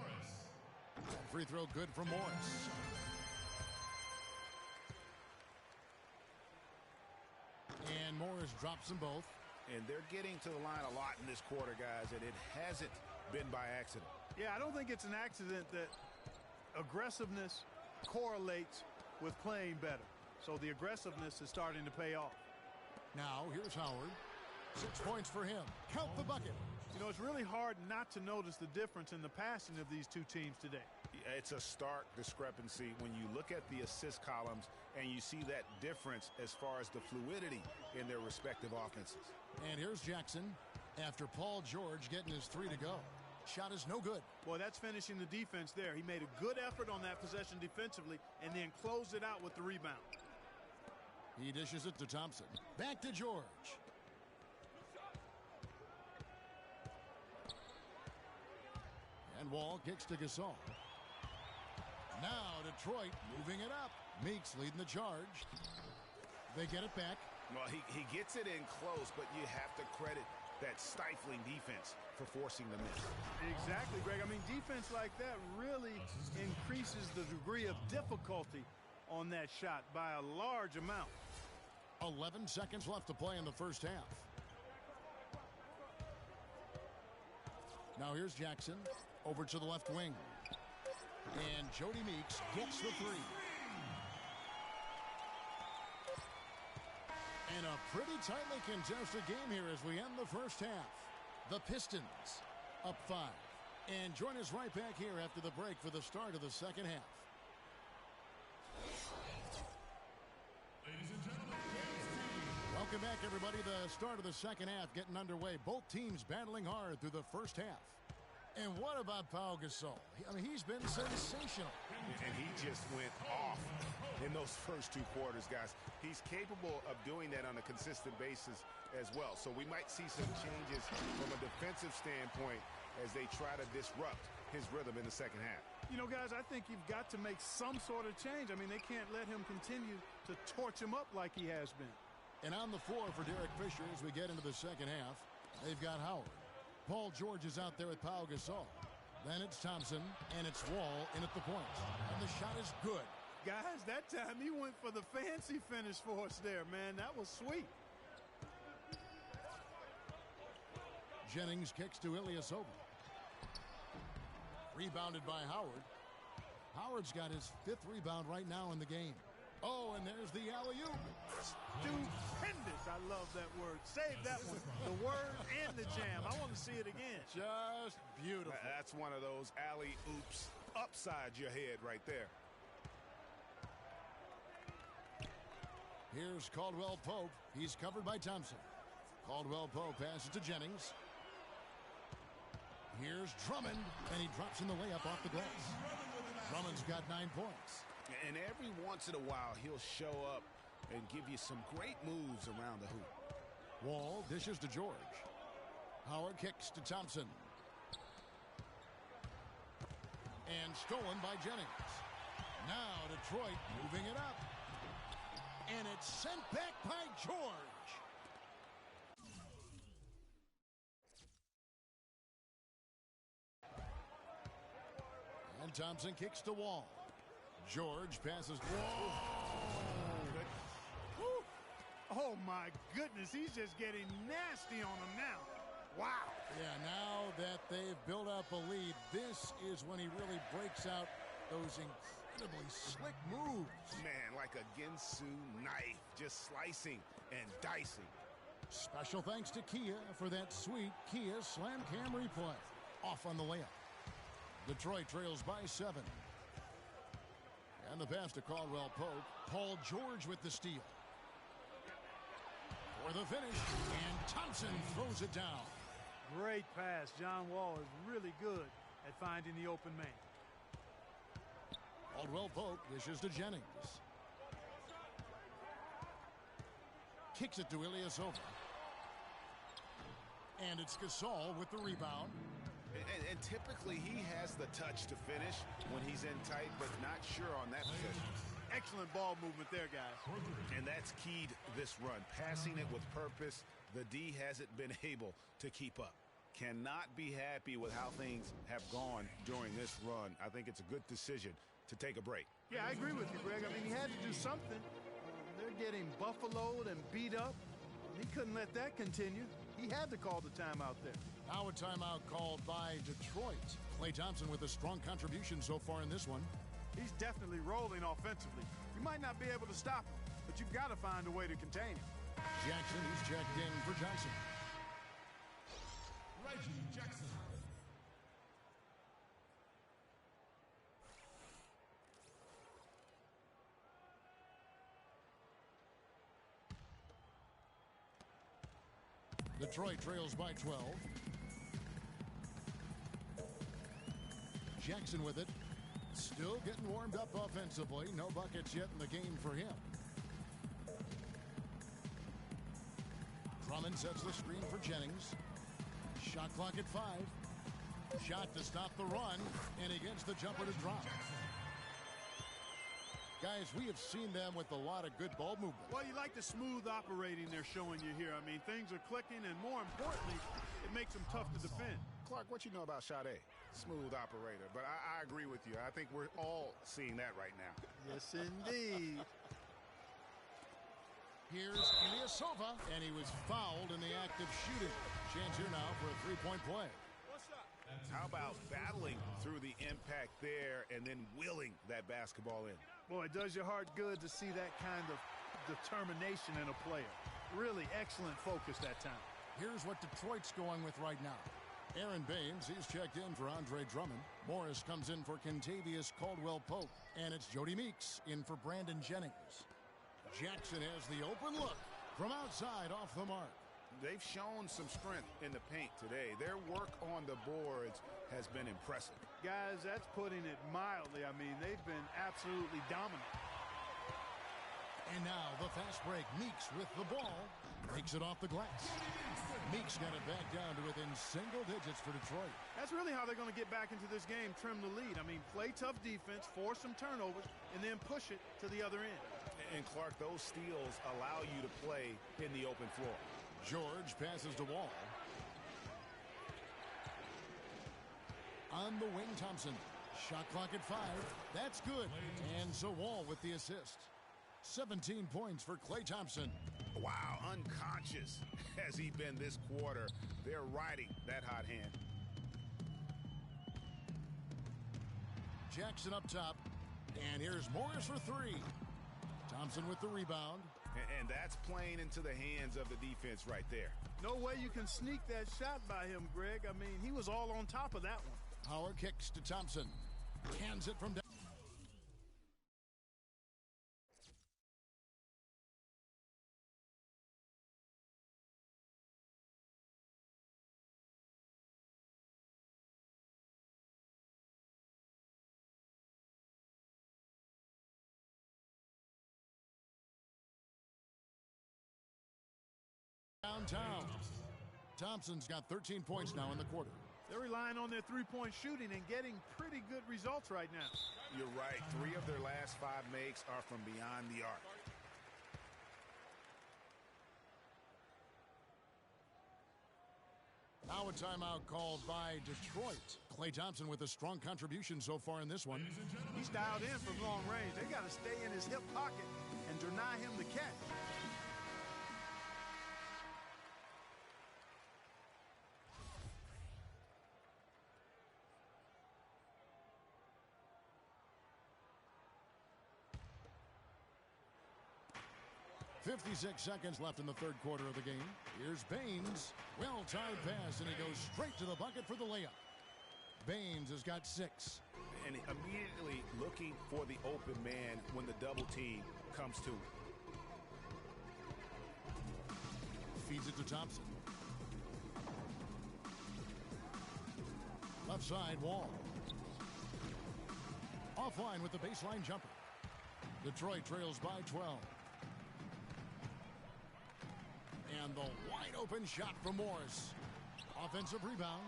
Free throw good for Morris. And Morris drops them both. And they're getting to the line a lot in this quarter, guys, and it hasn't been by accident. Yeah, I don't think it's an accident that aggressiveness correlates with playing better. So the aggressiveness is starting to pay off. Now, here's Howard. 6 points for him. Count the bucket. You know, it's really hard not to notice the difference in the passing of these two teams today. It's a stark discrepancy when you look at the assist columns and you see that difference as far as the fluidity in their respective offenses. And here's Jackson after Paul George getting his 3 to go. Shot is no good. Boy, that's finishing the defense there. He made a good effort on that possession defensively and then closed it out with the rebound. He dishes it to Thompson. Back to George. And Wall kicks to Gasol. Now Detroit moving it up. Meeks leading the charge. They get it back. Well, he gets it in close, but you have to credit that stifling defense for forcing the miss. Exactly, Greg. I mean, defense like that really increases the degree of difficulty on that shot by a large amount. 11 seconds left to play in the first half. Now here's Jackson over to the left wing. And Jody Meeks gets the 3. And a pretty tightly contested game here as we end the first half. The Pistons up 5. And join us right back here after the break for the start of the second half. Ladies and gentlemen, welcome back, everybody. The start of the second half getting underway. Both teams battling hard through the first half. And what about Pau Gasol? I mean, he's been sensational. And he just went off in those first 2 quarters, guys. He's capable of doing that on a consistent basis as well. So we might see some changes from a defensive standpoint as they try to disrupt his rhythm in the second half. You know, guys, I think you've got to make some sort of change. I mean, they can't let him continue to torch him up like he has been. And on the floor for Derek Fisher as we get into the second half, they've got Howard. Paul George is out there with Pau Gasol. Then it's Thompson, and it's Wall in at the point. And the shot is good. Guys, that time he went for the fancy finish for us there, man. That was sweet. Jennings kicks to Ilyasova. Rebounded by Howard. Howard's got his 5th rebound right now in the game. Oh, and there's the alley-oop. Stupendous. I love that word. Save that one. The word and the jam. I want to see it again. Just beautiful. That's one of those alley-oops upside your head right there. Here's Caldwell Pope. He's covered by Thompson. Caldwell Pope passes to Jennings. Here's Drummond, and he drops in the layup off the glass. Drummond's got 9 points. And every once in a while, he'll show up and give you some great moves around the hoop. Wall dishes to George. Howard kicks to Thompson. And stolen by Jennings. Now Detroit moving it up. And it's sent back by George. And Thompson kicks to Wall. George passes. Whoa! Oh, my goodness. He's just getting nasty on him now. Wow. Yeah, now that they've built up a lead, this is when he really breaks out those incredibly slick moves. Man, like a Ginsu knife, just slicing and dicing. Special thanks to Kia for that sweet Kia Slam Cam replay. Off on the layup. Detroit trails by 7. And the pass to Caldwell Pope. Paul George with the steal. For the finish, and Thompson throws it down. Great pass. John Wall is really good at finding the open man. Caldwell Pope dishes to Jennings. Kicks it to Ilyasova. And it's Gasol with the rebound. And typically he has the touch to finish when he's in tight, but not sure on that possession. Excellent ball movement there, guys. And that's keyed this run. Passing it with purpose. The D hasn't been able to keep up. Cannot be happy with how things have gone during this run. I think it's a good decision to take a break. Yeah, I agree with you, Greg. I mean, he had to do something. They're getting buffaloed and beat up. He couldn't let that continue. He had to call the timeout there. Now a timeout called by Detroit. Klay Thompson with a strong contribution so far in this one. He's definitely rolling offensively. You might not be able to stop him, but you've got to find a way to contain him. Jackson is checked in for Johnson. Reggie Jackson. Detroit trails by 12. Jackson with it. Still getting warmed up offensively. No buckets yet in the game for him. Drummond sets the screen for Jennings. Shot clock at 5. Shot to stop the run, and he gets the jumper to drop. Guys, we have seen them with a lot of good ball movement. Well, you like the smooth operating they're showing you here. I mean, things are clicking, and more importantly, it makes them tough to defend. Clark, what you know about Sade? Smooth operator, but I agree with you. I think we're all seeing that right now. Yes, indeed. Here's Ilyasova, and he was fouled in the act of shooting. Chance here now for a three-point play. How about battling through the impact there and then willing that basketball in? Boy, it does your heart good to see that kind of determination in a player. Really excellent focus that time. Here's what Detroit's going with right now. Aaron Baines, he's checked in for Andre Drummond. Morris comes in for Kentavious Caldwell-Pope. And it's Jody Meeks in for Brandon Jennings. Jackson has the open look from outside off the mark. They've shown some strength in the paint today. Their work on the boards has been impressive. Guys, that's putting it mildly. I mean, they've been absolutely dominant. And now the fast break. Meeks with the ball. Takes it off the glass. Meeks got it back down to within single digits for Detroit. That's really how they're going to get back into this game, trim the lead. I mean, play tough defense, force some turnovers, and then push it to the other end. And, Clark, those steals allow you to play in the open floor. George passes to Wall. On the wing, Thompson. Shot clock at 5. That's good. And so Wall with the assist. 17 points for Klay Thompson. Wow, unconscious has he been this quarter. They're riding that hot hand. Jackson up top. And here's Morris for 3. Thompson with the rebound. And that's playing into the hands of the defense right there. No way you can sneak that shot by him, Greg. I mean, he was all on top of that one. Howard kicks to Thompson. Cans it from down. Downtown. Thompson's got 13 points now in the quarter. They're relying on their three-point shooting and getting pretty good results right now. You're right. 3 of their last 5 makes are from beyond the arc. Now a timeout called by Detroit. Klay Thompson with a strong contribution so far in this one. He's dialed in from long range. They got to stay in his hip pocket and deny him the catch. 56 seconds left in the third quarter of the game. Here's Baines. Well-timed pass, and he goes straight to the bucket for the layup. Baines has got 6. And immediately looking for the open man when the double team comes to him. Feeds it to Thompson. Left side, Wall. Offline with the baseline jumper. Detroit trails by 12. And the wide open shot from Morris. Offensive rebound.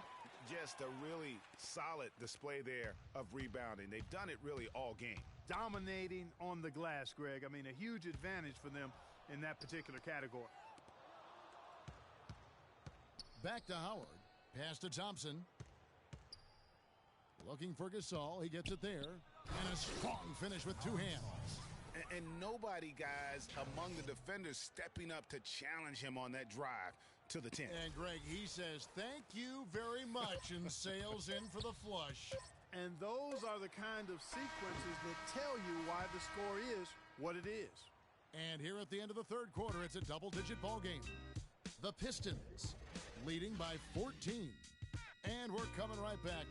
Just a really solid display there of rebounding. They've done it really all game. Dominating on the glass, Greg. I mean, a huge advantage for them in that particular category. Back to Howard. Pass to Thompson. Looking for Gasol. He gets it there. And a strong finish with 2 hands. And nobody, guys, among the defenders stepping up to challenge him on that drive to the 10. And, Greg, he says, thank you very much, and sails in for the flush. And those are the kind of sequences that tell you why the score is what it is. And here at the end of the third quarter, it's a double-digit ball game. The Pistons leading by 14. And we're coming right back.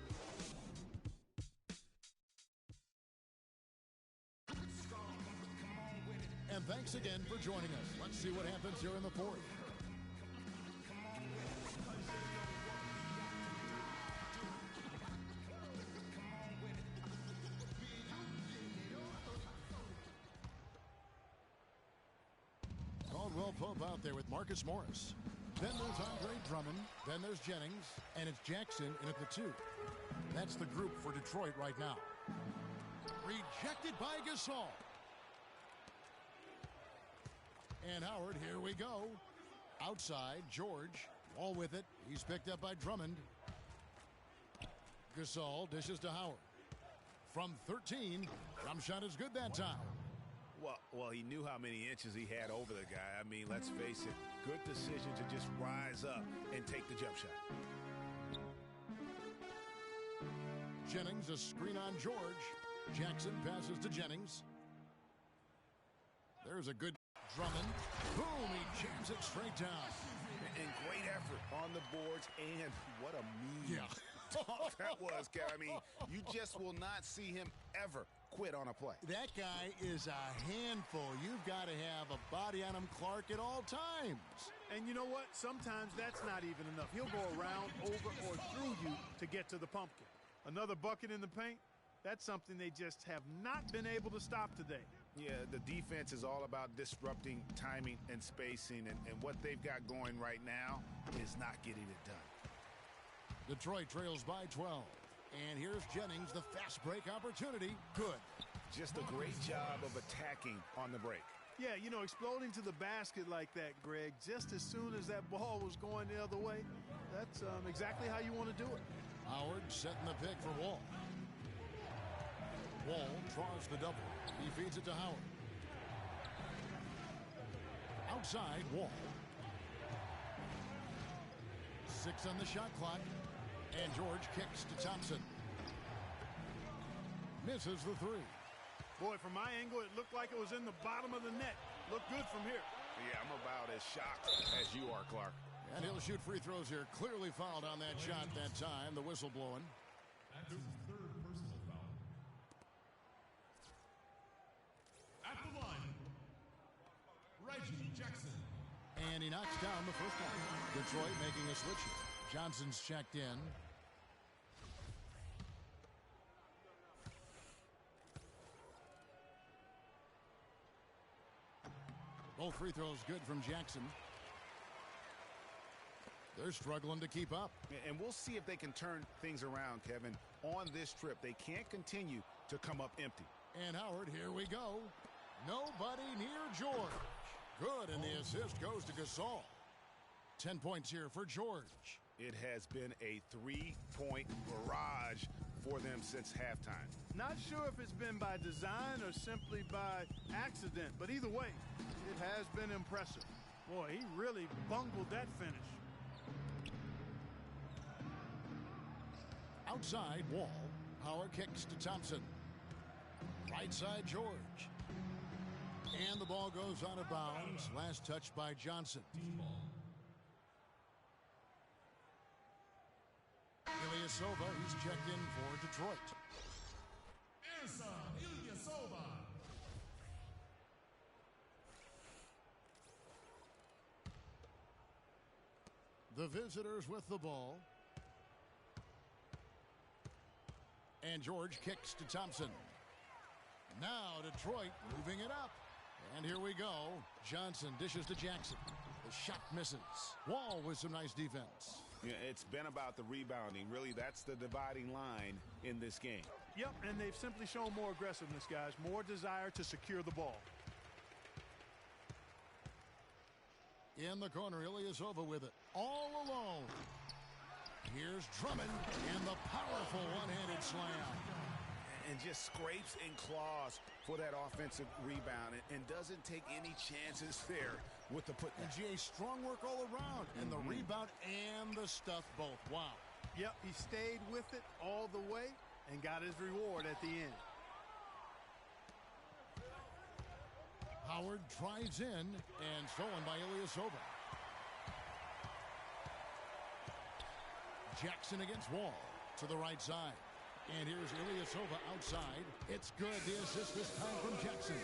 And thanks again for joining us. Let's see what happens here in the fourth. Caldwell Pope out there with Marcus Morris. Then there's Andre Drummond. Then there's Jennings. And it's Jackson in at the 2. That's the group for Detroit right now. Rejected by Gasol. And Howard, here we go. Outside, George. Wall with it. He's picked up by Drummond. Gasol dishes to Howard. From 13, jump shot is good that time. Well, he knew how many inches he had over the guy. I mean, let's face it, good decision to just rise up and take the jump shot. Jennings, a screen on George. Jackson passes to Jennings. There's a good Drummond. Boom, he jams it straight down. And great effort on the boards, and what a mean dunk that was, Kev. I mean, you just will not see him ever quit on a play. That guy is a handful. You've got to have a body on him, Clark, at all times. And you know what? Sometimes that's not even enough. He'll go around, over, or through you to get to the pumpkin. Another bucket in the paint? That's something they just have not been able to stop today. Yeah, the defense is all about disrupting timing and spacing, and what they've got going right now is not getting it done. Detroit trails by 12. And here's Jennings, the fast break opportunity. Good. Just a great job of attacking on the break. Yeah, you know, exploding to the basket like that, Greg, just as soon as that ball was going the other way, that's exactly how you want to do it. Howard setting the pick for Wall. Wall draws the double. He feeds it to Howard. Outside, Wall. 6 on the shot clock. And George kicks to Thompson. Misses the 3. Boy, from my angle, it looked like it was in the bottom of the net. Looked good from here. Yeah, I'm about as shocked as you are, Clark. And he'll shoot free throws here. Clearly fouled on that shot that time. The whistle blowing. That's his 3rd personal foul. At the line, Reggie Jackson. And he knocks down the first one. Detroit making a switch here. Johnson's checked in. Both free throws good from Jackson. They're struggling to keep up. And we'll see if they can turn things around, Kevin. On this trip, they can't continue to come up empty. And Howard, here we go. Nobody near George. Good, and the assist goes to Gasol. 10 points here for George. It has been a 3-point barrage for them since halftime. Not sure if it's been by design or simply by accident, but either way, it has been impressive. Boy, he really bungled that finish. Outside, Wall. Howard kicks to Thompson. Right side, George. And the ball goes out of bounds. Last touch by Johnson. Ilyasova, he's checked in for Detroit. Ersan Ilyasova. The visitors with the ball. And George kicks to Thompson. Now Detroit moving it up. And here we go. Johnson dishes to Jackson. The shot misses. Wall with some nice defense. Yeah, it's been about the rebounding. Really, that's the dividing line in this game. Yep, and they've simply shown more aggressiveness, guys. More desire to secure the ball. In the corner, Ilyasova with it. All alone. Here's Drummond and the powerful one-handed slam. And just scrapes and claws for that offensive rebound and doesn't take any chances there with the putback. And GA, strong work all around. And the rebound and the stuff both. Wow. Yep, he stayed with it all the way and got his reward at the end. Howard drives in and stolen by Ilyasova. Jackson against Wall to the right side. And here's Ilyasova outside. It's good. The assist this time from Jackson.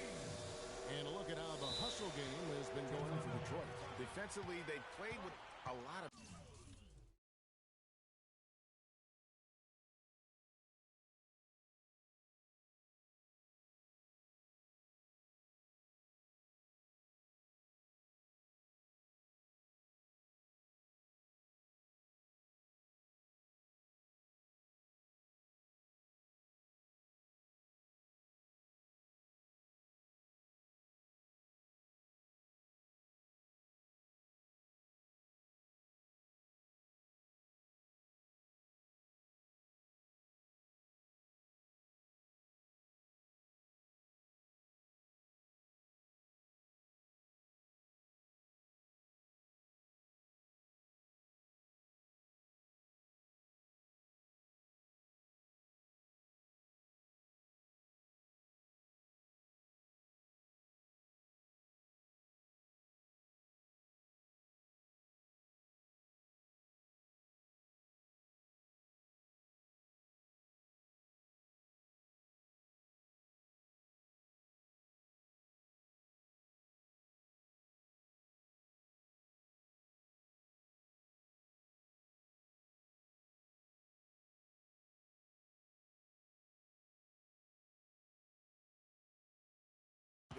And look at how the hustle game has been going for Detroit. Defensively, they played with a lot of...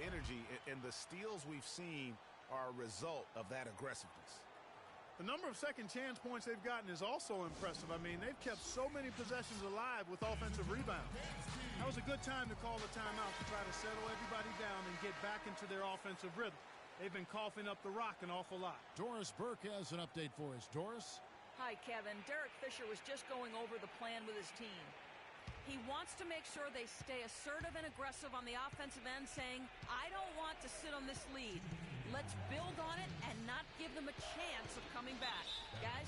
energy, and the steals we've seen are a result of that aggressiveness. The number of second chance points they've gotten is also impressive. I mean, they've kept so many possessions alive with offensive rebounds. That was a good time to call the timeout to try to settle everybody down and get back into their offensive rhythm. They've been coughing up the rock an awful lot. Doris Burke has an update for us. Doris? Hi, Kevin. Derek Fisher was just going over the plan with his team. He wants to make sure they stay assertive and aggressive on the offensive end, saying, I don't want to sit on this lead. Let's build on it and not give them a chance of coming back. Guys?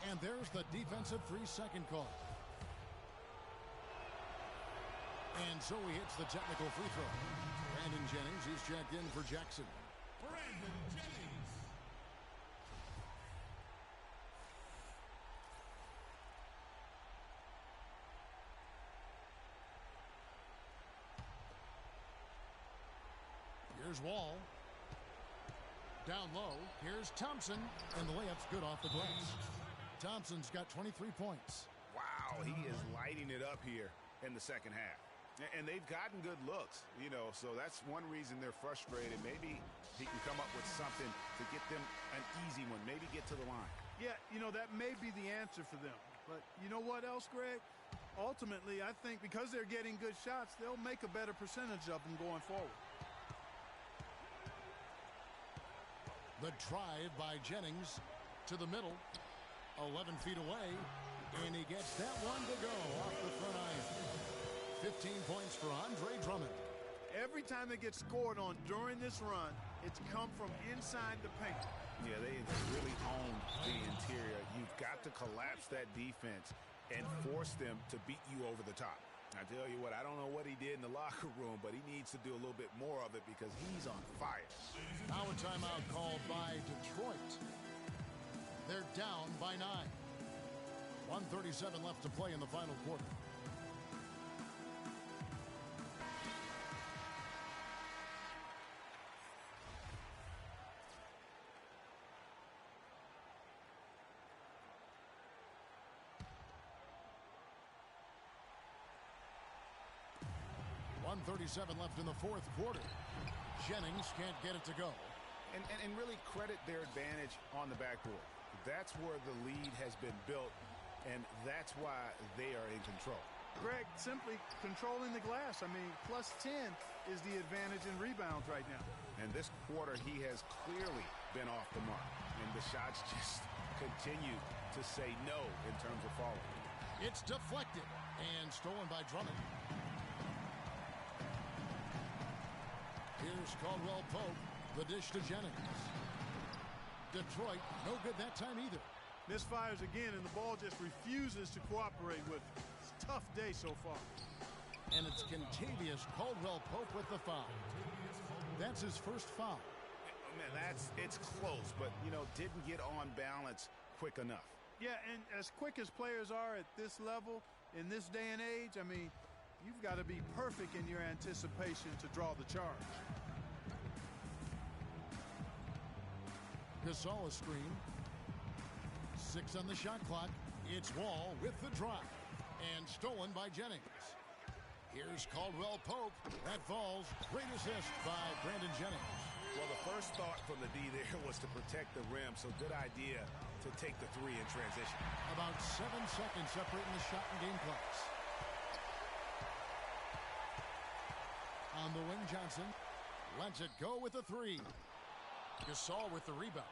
And there's the defensive 3-second call. And so he hits the technical free throw. Brandon Jennings, he's checked in for Jackson. Brandon Jennings. Here's Wall. Down low. Here's Thompson. And the layup's good off the glass. Thompson's got 23 points. Wow, he is lighting it up here in the second half. And they've gotten good looks, you know, so that's one reason they're frustrated. Maybe he can come up with something to get them an easy one, maybe get to the line. Yeah, you know, that may be the answer for them. But you know what else, Greg? Ultimately, I think because they're getting good shots, they'll make a better percentage of them going forward. The drive by Jennings to the middle. 11 feet away. And he gets that one to go off the front iron. 15 points for Andre Drummond. Every time they get scored on during this run, it's come from inside the paint. Yeah, they really own the interior. You've got to collapse that defense and force them to beat you over the top. I tell you what, I don't know what he did in the locker room, but he needs to do a little bit more of it because he's on fire. Now a timeout called by Detroit. They're down by 9. 1:37 left to play in the final quarter. .137 left in the fourth quarter. Jennings can't get it to go. And really credit their advantage on the backboard. That's where the lead has been built, and that's why they are in control. Greg, simply controlling the glass. I mean, plus 10 is the advantage in rebounds right now. And this quarter, he has clearly been off the mark, and the shots just continue to say no in terms of falling. It's deflected and stolen by Drummond. Here's Caldwell Pope, the dish to Jennings. Detroit, no good that time either. Misfires again, and the ball just refuses to cooperate with it. It's a tough day so far. And it's Kentavious Caldwell Pope with the foul. That's his first foul. Man, it's close, but, you know, didn't get on balance quick enough. Yeah, and as quick as players are at this level, in this day and age, I mean, you've got to be perfect in your anticipation to draw the charge. Gasol a screen. 6 on the shot clock. It's Wall with the drive. And stolen by Jennings. Here's Caldwell Pope. That falls. Great assist by Brandon Jennings. Well, the first thought from the D there was to protect the rim, so good idea to take the 3 in transition. About 7 seconds separating the shot and game clocks. On the wing, Johnson lets it go with the 3. Gasol with the rebound.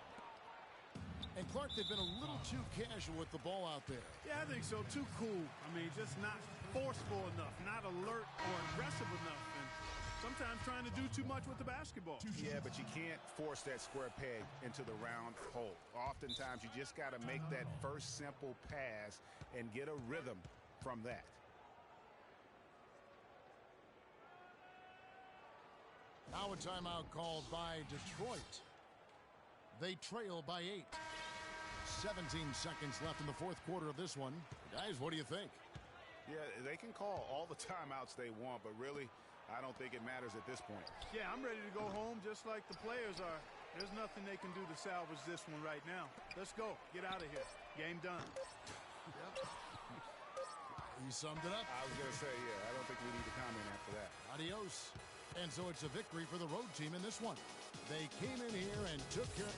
And Clark, they've been a little too casual with the ball out there. Yeah, I think so. Too cool. I mean, just not forceful enough, not alert or aggressive enough, and sometimes trying to do too much with the basketball. Yeah, but you can't force that square peg into the round hole. Oftentimes, you just got to make that first simple pass and get a rhythm from that. Now a timeout called by Detroit. They trail by 8. 17 seconds left in the fourth quarter of this one. Guys, what do you think? Yeah, they can call all the timeouts they want, but really, I don't think it matters at this point. Yeah, I'm ready to go home just like the players are. There's nothing they can do to salvage this one right now. Let's go. Get out of here. Game done. Yep. You summed it up. I was going to say, yeah, I don't think we need to comment after that. Adios. And so it's a victory for the road team in this one. They came in here and took care.